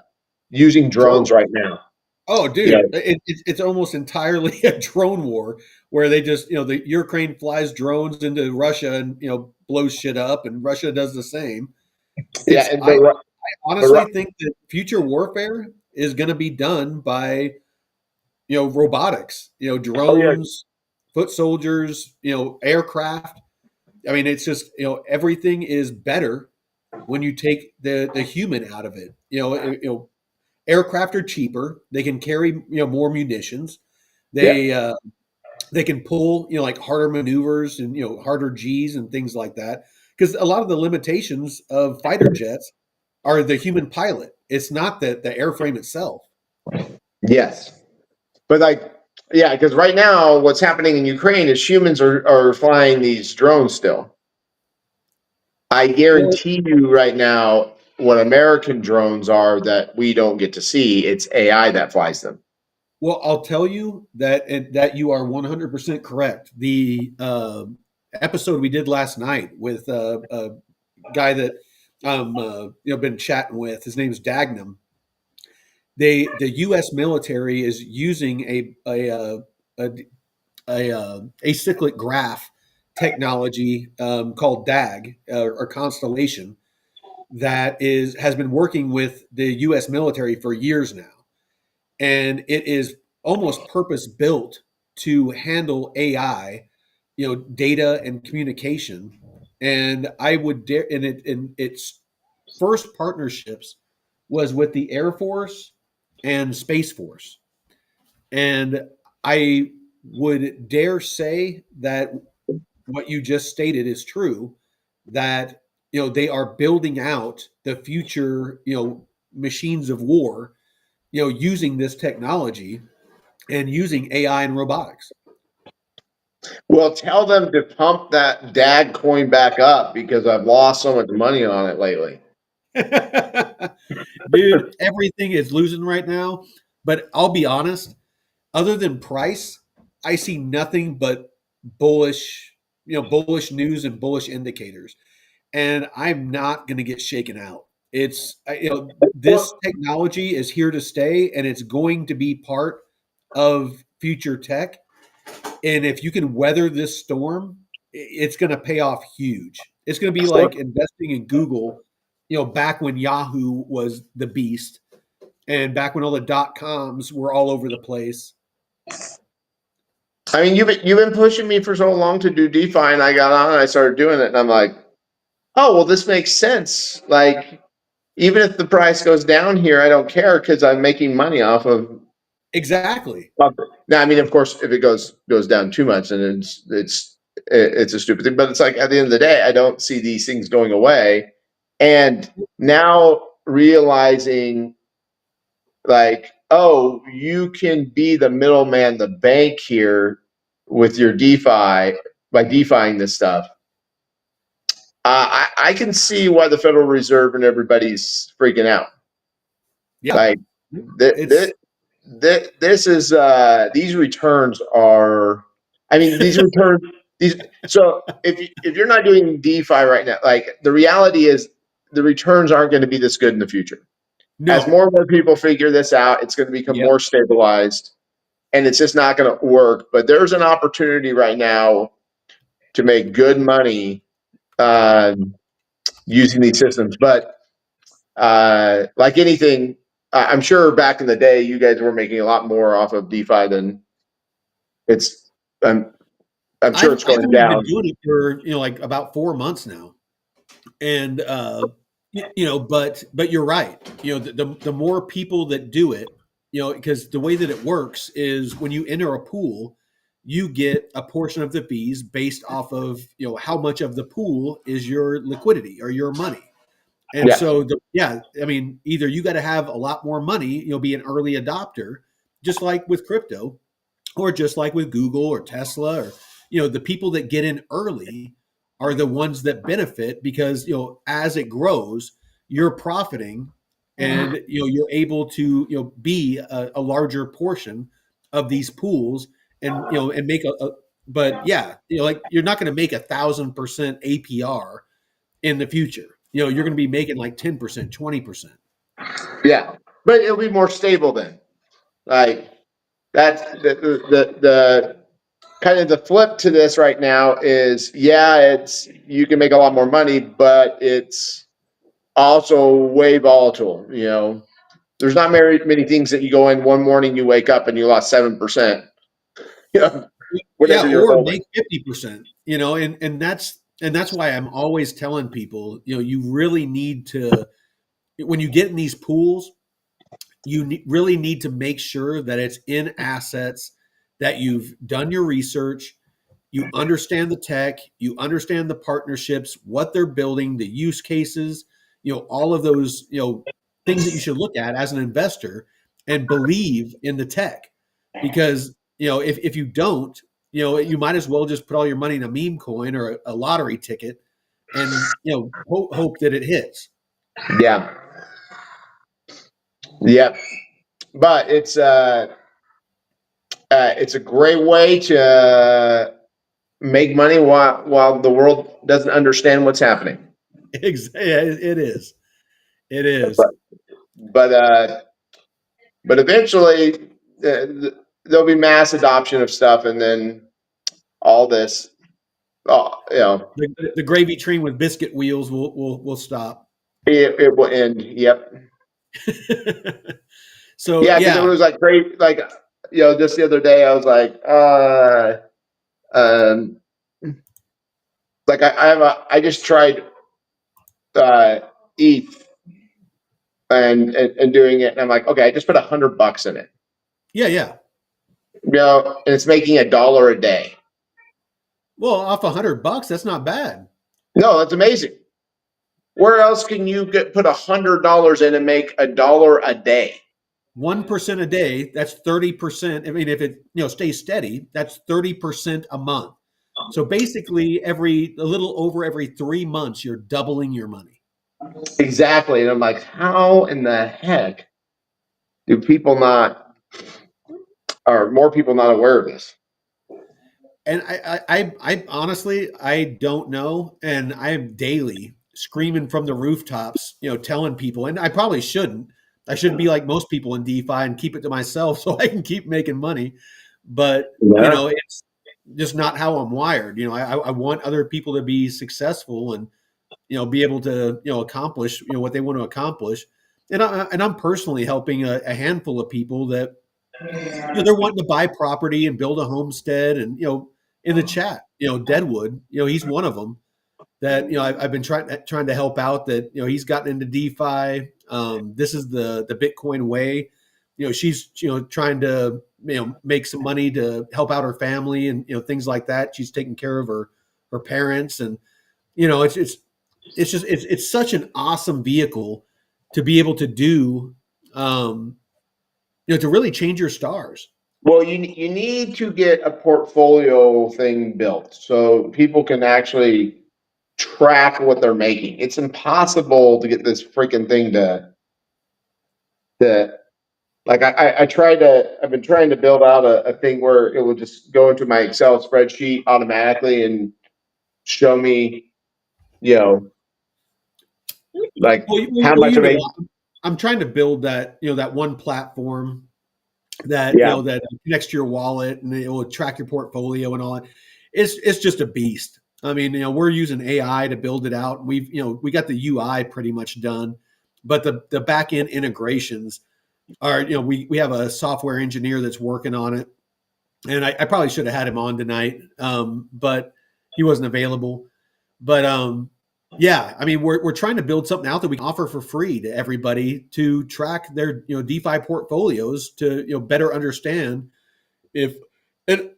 using drones Drone. right now. Oh, You know, dude, it's almost entirely a drone war where they just, the Ukraine flies drones into Russia and blows shit up, and Russia does the same. yeah, It's and I the honestly think that future warfare is going to be done by robotics, oh yeah, drones, foot soldiers, aircraft. I mean, it's just everything is better when you take the human out of it. Aircraft are cheaper. They can carry more munitions. yeah, They can pull like harder maneuvers and harder G's and things like that. Because a lot of the limitations of fighter jets are the human pilot. It's not the airframe itself. yes, but like. Yeah, because right now, what's happening in Ukraine is humans are flying these drones still. I Well, guarantee you right now, what American drones are that we don't get to see, it's AI that flies them. well, I'll tell you that you are 100% correct. The episode we did last night with a guy that been chatting with, his name's Dagnam. The U.S. military is using a, acyclic graph technology called DAG or Constellation that is has been working with the U.S. military for years now, and it is almost purpose built to handle AI, data and communication. And I would dare, and its first partnerships was with the Air Force and Space Force, and I would dare say that what you just stated is true, that they are building out the future machines of war using this technology and using AI and robotics. Well, tell them to pump that DAG coin back up because I've lost so much money on it lately. Dude, everything is losing right now, but I'll be honest, other than price, I see nothing but bullish, bullish news and bullish indicators. And I'm not going to get shaken out. This Well, technology is here to stay, and it's going to be part of future tech. And if you can weather this storm, it's going to pay off huge. It's going to be like investing in Google, back when Yahoo was the beast, and back when all the dot coms were all over the place. I mean, you've been pushing me for so long to do DeFi, and I got on and I started doing it, and I'm like, oh, well, this makes sense. Like, even if the price goes down here, I don't care because I'm making money off of. Exactly. Now, I mean, of course, if it goes down too much, then it's a stupid thing. But it's like at the end of the day, I don't see these things going away. And now realizing, like, oh, you can be the middleman, the bank here with your DeFi by DeFiing this stuff. I can see why the Federal Reserve and everybody's freaking out. Yeah. Like, th- It's th- this is these returns are. I mean, these returns. These so if you're not doing DeFi right now, like the reality is the returns aren't going to be this good in the future. As no. more and more people figure this out, it's going to become Yep. more stabilized, and it's just not going to work. But there's an opportunity right now to make good money using these systems. But like anything, I'm sure back in the day, you guys were making a lot more off of DeFi than it's. I'm I'm sure it's I've going only been down. doing it for like about 4 months now, and but you're right. The more people that do it, because the way that it works is when you enter a pool, you get a portion of the fees based off of how much of the pool is your liquidity or your money. And Yeah, so, yeah, I mean, either you got to have a lot more money, be an early adopter, just like with crypto, or just like with Google or Tesla, or the people that get in early are the ones that benefit because as it grows, you're profiting, and you're able to be a larger portion of these pools, and and make a but yeah, like you're not going to make 1,000% APR in the future. You're going to be making like 10%, 20%. yeah, but it'll be more stable then. Like that's the kind of the flip to this right now is yeah, it's you can make a lot more money, but it's also way volatile. There's not many things that you go in one morning, you wake up and you lost 7%. Yeah, Whatever you're or holding. make 50%, and that's why I'm always telling people, you really need to, when you get in these pools, really need to make sure that it's in assets that you've done your research, you understand the tech, you understand the partnerships, what they're building, the use cases, all of those, things that you should look at as an investor and believe in the tech. Because if you don't, you might as well just put all your money in a meme coin or a lottery ticket and, hope that it hits. Yeah. Yeah. But it's a great way to make money while the world doesn't understand what's happening. It is. It is. But but uh, but eventually there'll be mass adoption of stuff, and then all this, The gravy train with biscuit wheels will stop. it will end. Yep. So Yeah, because it yeah, was like great. Like just the other day, I was like, um, like I just tried uh, ETH and doing it, and I'm like, okay, I just put $100 in it, yeah. and it's making $1 a day. Well, off $100, that's not bad. No, that's amazing. Where else can you put $100 in and make $1 a day? 1% a day, that's 30%. I mean, if it stays steady, that's 30% a month. So basically, a little over every 3 months, you're doubling your money. Exactly. And I'm like, how in the heck do people not, or more people not aware of this? And I honestly, I don't know. And I am daily screaming from the rooftops, telling people, and I probably shouldn't. I should be like most people in DeFi and keep it to myself so I can keep making money. But, Yeah. it's just not how I'm wired. I want other people to be successful and, be able to, accomplish, what they want to accomplish. And I'm personally helping a handful of people that they're wanting to buy property and build a homestead. And in the chat, Deadwood, he's one of them that I've been trying to help out. That he's gotten into DeFi. This is the Bitcoin way. She's trying to make some money to help out her family and things like that. She's taking care of her parents, and it's such an awesome vehicle to be able to do. Um, to really change your stars. Well, you need to get a portfolio thing built so people can actually track what they're making. It's impossible to get this freaking thing to like I've been trying to build out a thing where it will just go into my Excel spreadsheet automatically and show me, you know, like how Well, much I make. I'm trying to build that, that one platform that, Yeah. that connects to your wallet and it will track your portfolio and all that. It's just a beast. I mean, we're using AI to build it out. We got the UI pretty much done, but the back end integrations are, we have a software engineer that's working on it, and I probably should have had him on tonight, but he wasn't available. But yeah, I mean, we're trying to build something out that we can offer for free to everybody to track their DeFi portfolios to better understand if, and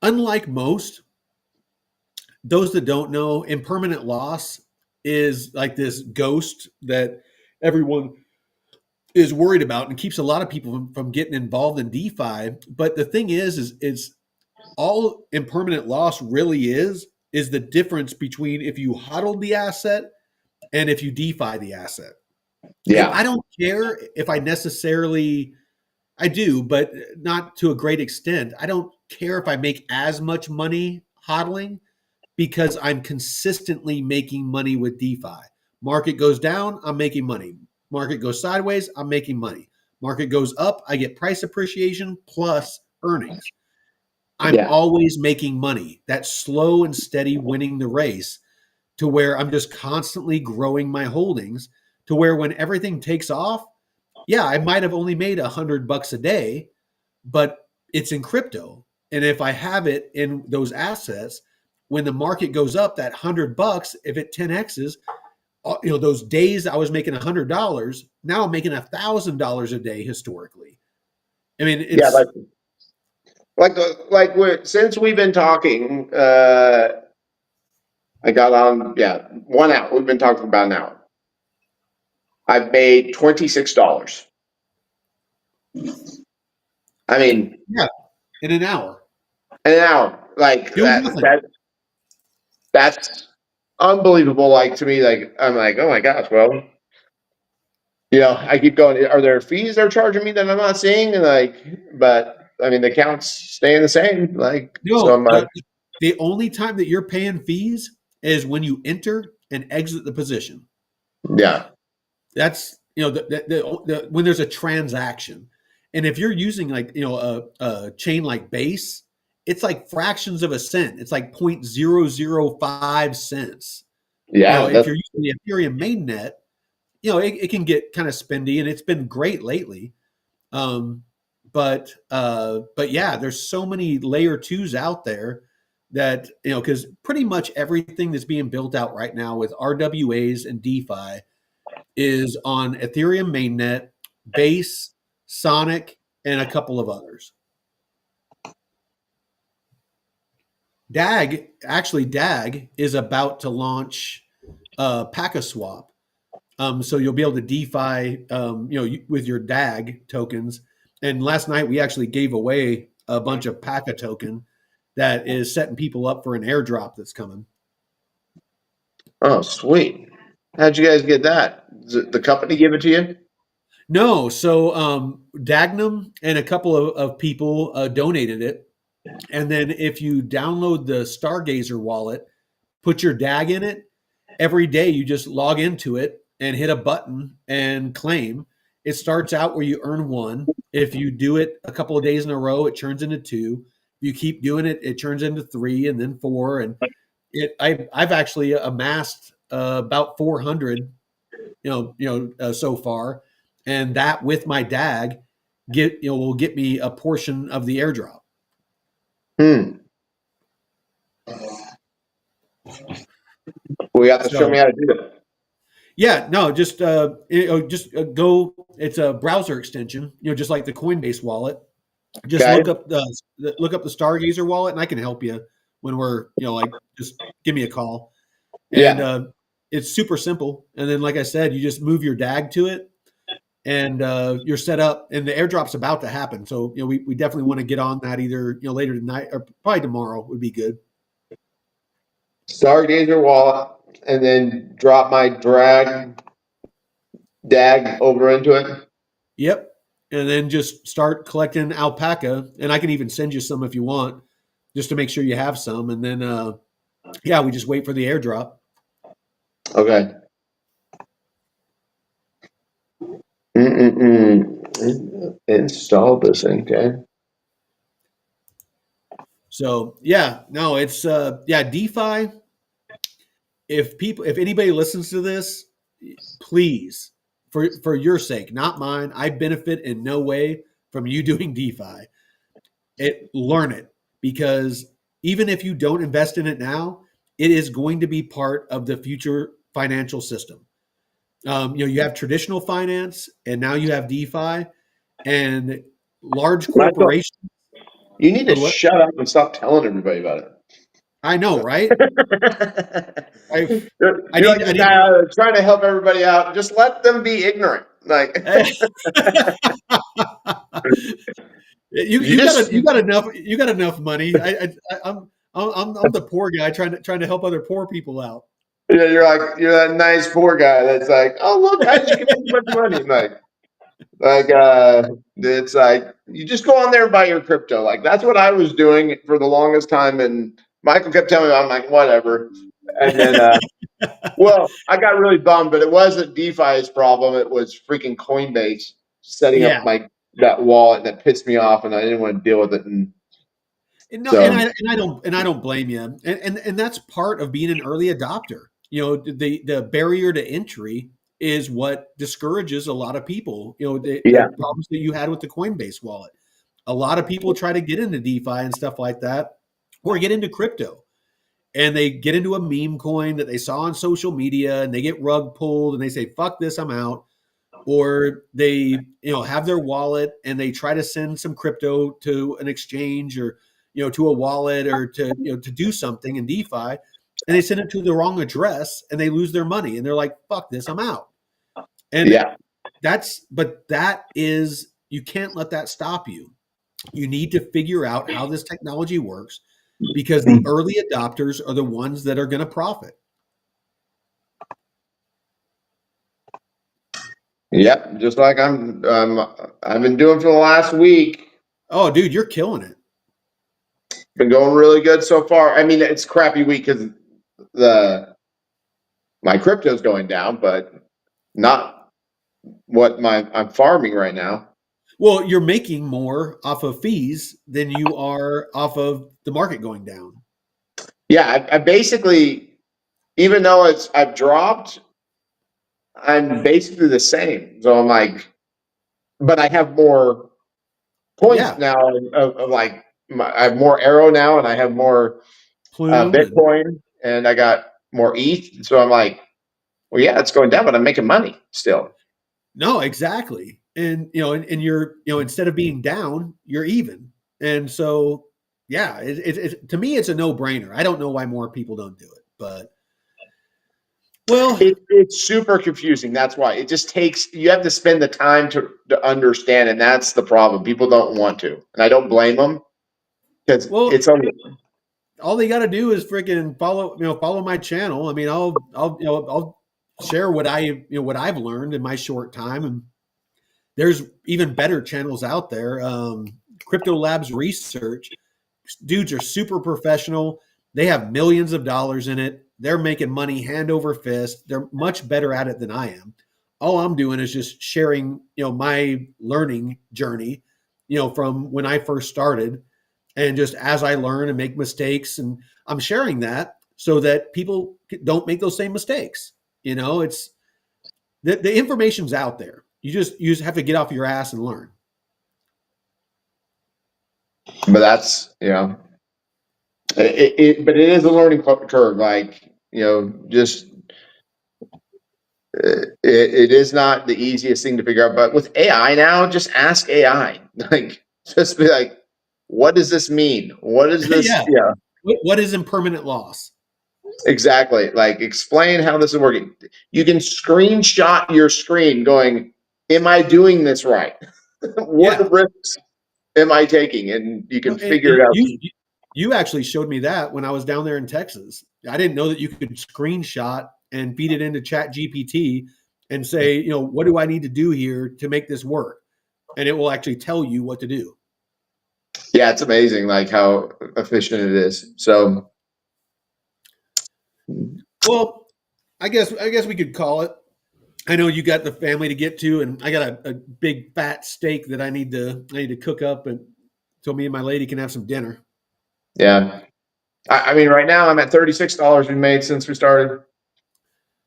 unlike most, those that don't know, impermanent loss is like this ghost that everyone is worried about and keeps a lot of people from getting involved in DeFi. But the thing is all impermanent loss really is the difference between if you hodled the asset and if you DeFi the asset. And Yeah. I don't care if I do, but not to a great extent. I don't care if I make as much money hodling because I'm consistently making money with DeFi. Market goes down, I'm making money. Market goes sideways, I'm making money. Market goes up, I get price appreciation plus earnings. I'm Yeah. always making money. That's slow and steady winning the race to where I'm just constantly growing my holdings to where when everything takes off, yeah, I might have only made $100 a day, but it's in crypto. And if I have it in those assets, when the market goes up, that $100, if it 10x's, those days I was making $100, now I'm making $1,000 a day historically. I mean, Yeah. it's Since we've been talking, I got on, yeah, 1 hour. We've been talking for about an hour. I've made $26. I mean, yeah, in an hour an hour. Like doing nothing. that's unbelievable. Like to me, like I'm like, oh my gosh, well, I keep going. Are there fees they're charging me that I'm not seeing? And but I mean, the count's staying the same. Like, so No, I'm like, the only time that you're paying fees is when you enter and exit the position. yeah, That's when there's a transaction, and if you're using like a chain like Base, it's like fractions of a cent. It's like 0.005 cents. yeah, If you're using the Ethereum mainnet, it can get kind of spendy, and it's been great lately. Um, but yeah, there's so many layer twos out there that because pretty much everything that's being built out right now with RWAs and DeFi is on Ethereum mainnet, Base, Sonic, and a couple of others. DAG is about to launch Packaswap. So you'll be able to DeFi, with your DAG tokens. And last night we actually gave away a bunch of Paca token that is setting people up for an airdrop that's coming. oh sweet. How'd you guys get that? Does the company give it to you? No, so Dagnum and a couple of people donated it. And then if you download the Stargazer wallet, put your DAG in it, every day you just log into it and hit a button and claim. It starts out where you earn one. If you do it a couple of days in a row, it turns into two. If you keep doing it, it turns into three and then four. And I've actually amassed about 400, so far, and that with my DAG will get me a portion of the airdrop. Hmm. Well, you have to show So me how to do it. yeah, no, just go. It's a browser extension, just like the Coinbase wallet. Just Okay. look up the Stargazer wallet, and I can help you when we're like just give me a call. And Yeah. it's super simple. And then, like I said, you just move your DAG to it, and you're set up. And the airdrop's about to happen, so we definitely want to get on that either later tonight or probably tomorrow would be good. Stargazer wallet, and then drop my DAG over into it. Yep. And then just start collecting alpaca. And I can even send you some if you want, just to make sure you have some. And then, yeah, we just wait for the airdrop. Okay. Install this, okay. So, yeah, no, it's, yeah, DeFi. If anybody listens to this, please, for your sake, not mine, I benefit in no way from you doing DeFi. Learn it, because even if you don't invest in it now, it is going to be part of the future financial system. You have traditional finance, and now you have DeFi, and large Michael, corporations. you need to Or what? shut up and stop telling everybody about I know, right? it. I I You're need like I the need. guy trying to help everybody out. Just let them be ignorant. Like you just You got enough money. I'm the poor guy trying to help other poor people out. you're that nice poor guy that's like, oh look, I just can make a bunch of money. It's like you just go on there and buy your crypto. Like that's what I was doing for the longest time. And Michael kept telling me, I'm like, whatever. And then well, I got really bummed, but it wasn't DeFi's problem. It was freaking Coinbase setting up Yeah. that wallet that pissed me off, and I didn't want to deal with it. And And no, so, and I don't blame you. And that's part of being an early adopter. The barrier to entry is what discourages a lot of people. The yeah, problems that you had with the Coinbase wallet. A lot of people try to get into DeFi and stuff like that, or get into crypto, and they get into a meme coin that they saw on social media, and they get rug pulled, and they say, "Fuck this, I'm out." Or they have their wallet and they try to send some crypto to an exchange, or to a wallet, or to to do something in DeFi, and they send it to the wrong address and they lose their money, and they're like, fuck this, I'm out. And yeah, that is, you can't let that stop you. You need to figure out how this technology works because the early adopters are the ones that are going to profit. Yep, just like I've been doing for the last week. Oh, dude, you're killing it. Been going really good so far. I mean, it's a crappy week because the my crypto's going down, but not what I'm farming right now. Well, you're making more off of fees than you are off of the market going down. Yeah, I basically, even though I've dropped, I'm basically the same. So I'm like, but I have more points Yeah, now. Of like, I have more Arrow now, and I have more Plume and Bitcoin, and I got more ETH. So I'm like, well, yeah, it's going down, but I'm making money still. no, exactly. And and you're instead of being down, you're even. And so yeah, to me it's a no brainer. I don't know why more people don't do it, but well, It's super confusing. That's why it just takes, you have to spend the time to understand. And that's the problem. People don't want to. And I don't blame them because well, it's only, all they got to do is freaking follow my channel. I mean, I'll share what what I've learned in my short time, and there's even better channels out there. Crypto Labs Research dudes are super professional. They have millions of dollars in it. They're making money hand over fist. They're much better at it than I am. All I'm doing is just sharing, my learning journey, from when I first started, and just as I learn and make mistakes, and I'm sharing that so that people don't make those same mistakes. It's the information's out there. You just have to get off your ass and learn. but that's, but it is a learning curve. Like, just, it is not the easiest thing to figure out. But with AI now, just ask AI. Like, just be like, what does this mean? What is this? Yeah. Yeah. What is impermanent loss? Exactly. Like, explain how this is working. You can screenshot your screen going, am I doing this right? Yeah. What risks am I taking? And you No, can and figure it out. you actually showed me that when I was down there in Texas. I didn't know that you could screenshot and feed it into Chat GPT and say, what do I need to do here to make this work? And it will actually tell you what to do. Yeah, it's amazing like how efficient it is. So Well, I guess we could call it. I know you got the family to get to, and I got a big fat steak that I need to cook up, and so me and my lady can have some dinner. yeah. I mean right now I'm at $36 we made since we started.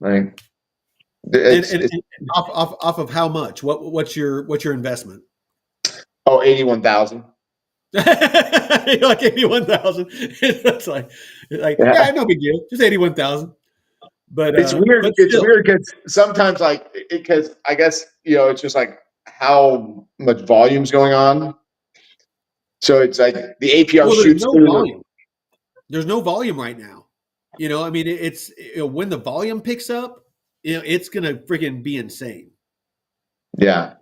Like And, it's and, it's and off of how much? What's your investment? oh 81,000. You're like 81,000. That's like Yeah. yeah, no big deal. Just 81,000. But It's weird. but It's still. weird because sometimes like because I guess it's just like how much volume's going on. So it's like the APR Well, there's shoots no through the volume. There's no volume right now. I mean, it's when the volume picks up, it's gonna freaking be insane. yeah.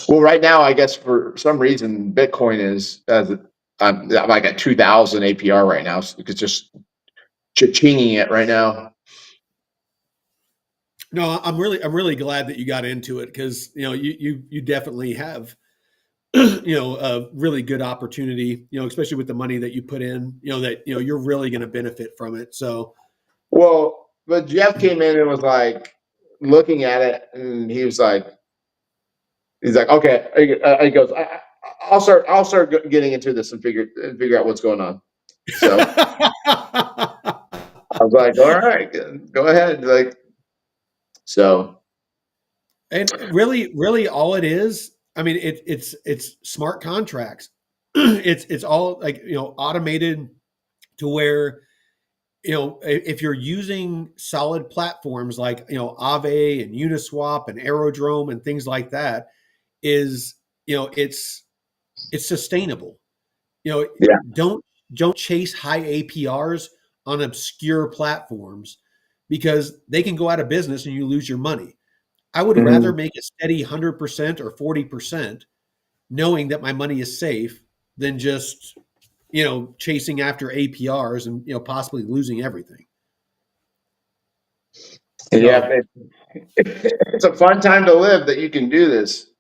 Well, right now I guess for some reason Bitcoin is as I'm like at 2,000 APR right now. So it's just chinging it right now. No, I'm really glad that you got into it because you definitely have a really good opportunity, especially with the money that you put in, that you're really going to benefit from it. So Well, but Jeff came in and was like looking at it, and he's like, okay. He goes, I'll start getting into this and figure out what's going on. So I was like, all right, go ahead. Like, so and really all it is, I mean, it's smart contracts. It's all like, automated to where, if you're using solid platforms like, Aave and Uniswap and Aerodrome and things like that, is, it's sustainable. You know, yeah. don't don't chase high APRs on obscure platforms because they can go out of business and you lose your money. I would rather Mhm. make a steady 100% or 40% knowing that my money is safe than just, chasing after APRs and, possibly losing everything. Yeah, So, it's a fun time to live that you can do this.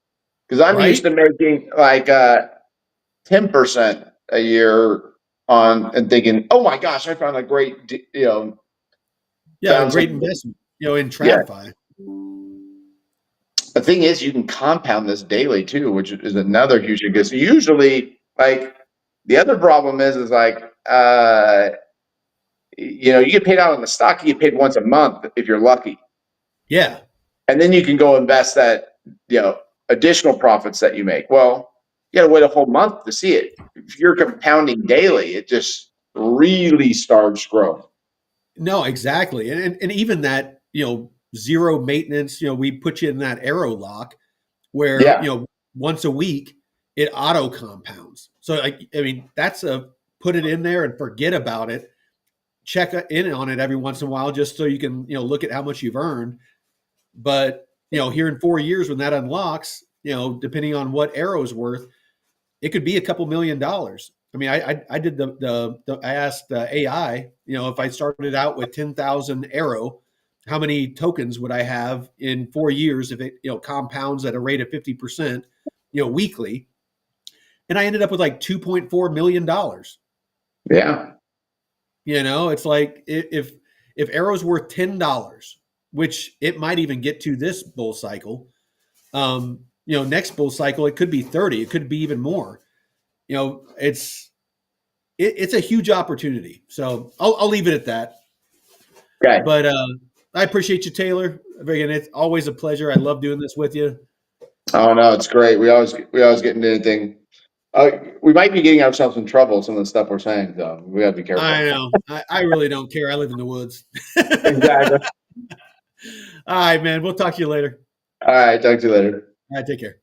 Because I'm used right? to making like 10% a year on and thinking, oh my gosh, I found a great, Yeah, a found great some. investment, in Yeah. TradFi. The thing is, you can compound this daily too, which is another huge thing. Because usually, like the other problem is like, you get paid out on the stock, you get paid once a month if you're lucky. Yeah. And then you can go invest that, additional profits that you make. Well, you got to wait a whole month to see it. If you're compounding daily, it just really starts growing. No, exactly. And even that, zero maintenance, we put you in that arrow lock where, Yeah. once a week it auto compounds. So I mean, that's a put it in there and forget about it. Check in on it every once in a while just so you can, look at how much you've earned. But, here in 4 years when that unlocks, depending on what arrow's worth, it could be a couple $1,000,000. I mean, I did I asked AI, if I started out with 10,000 arrow, how many tokens would I have in 4 years if it, compounds at a rate of 50%, weekly? And I ended up with like $2.4 million. Yeah. It's like if arrow's worth $10, which it might even get to this bull cycle, next bull cycle it could be 30, it could be even more. It's a huge opportunity. So I'll leave it at that. Okay. But I appreciate you, Taylor. Again, it's always a pleasure. I love doing this with you. Oh no, it's great. We always get into anything. We might be getting ourselves in trouble. Some of the stuff we're saying, though, we got to be I careful. know. I really don't care. I live in the woods. Exactly. All right, man. We'll talk to you later. All right. Talk to you later. All right, take care.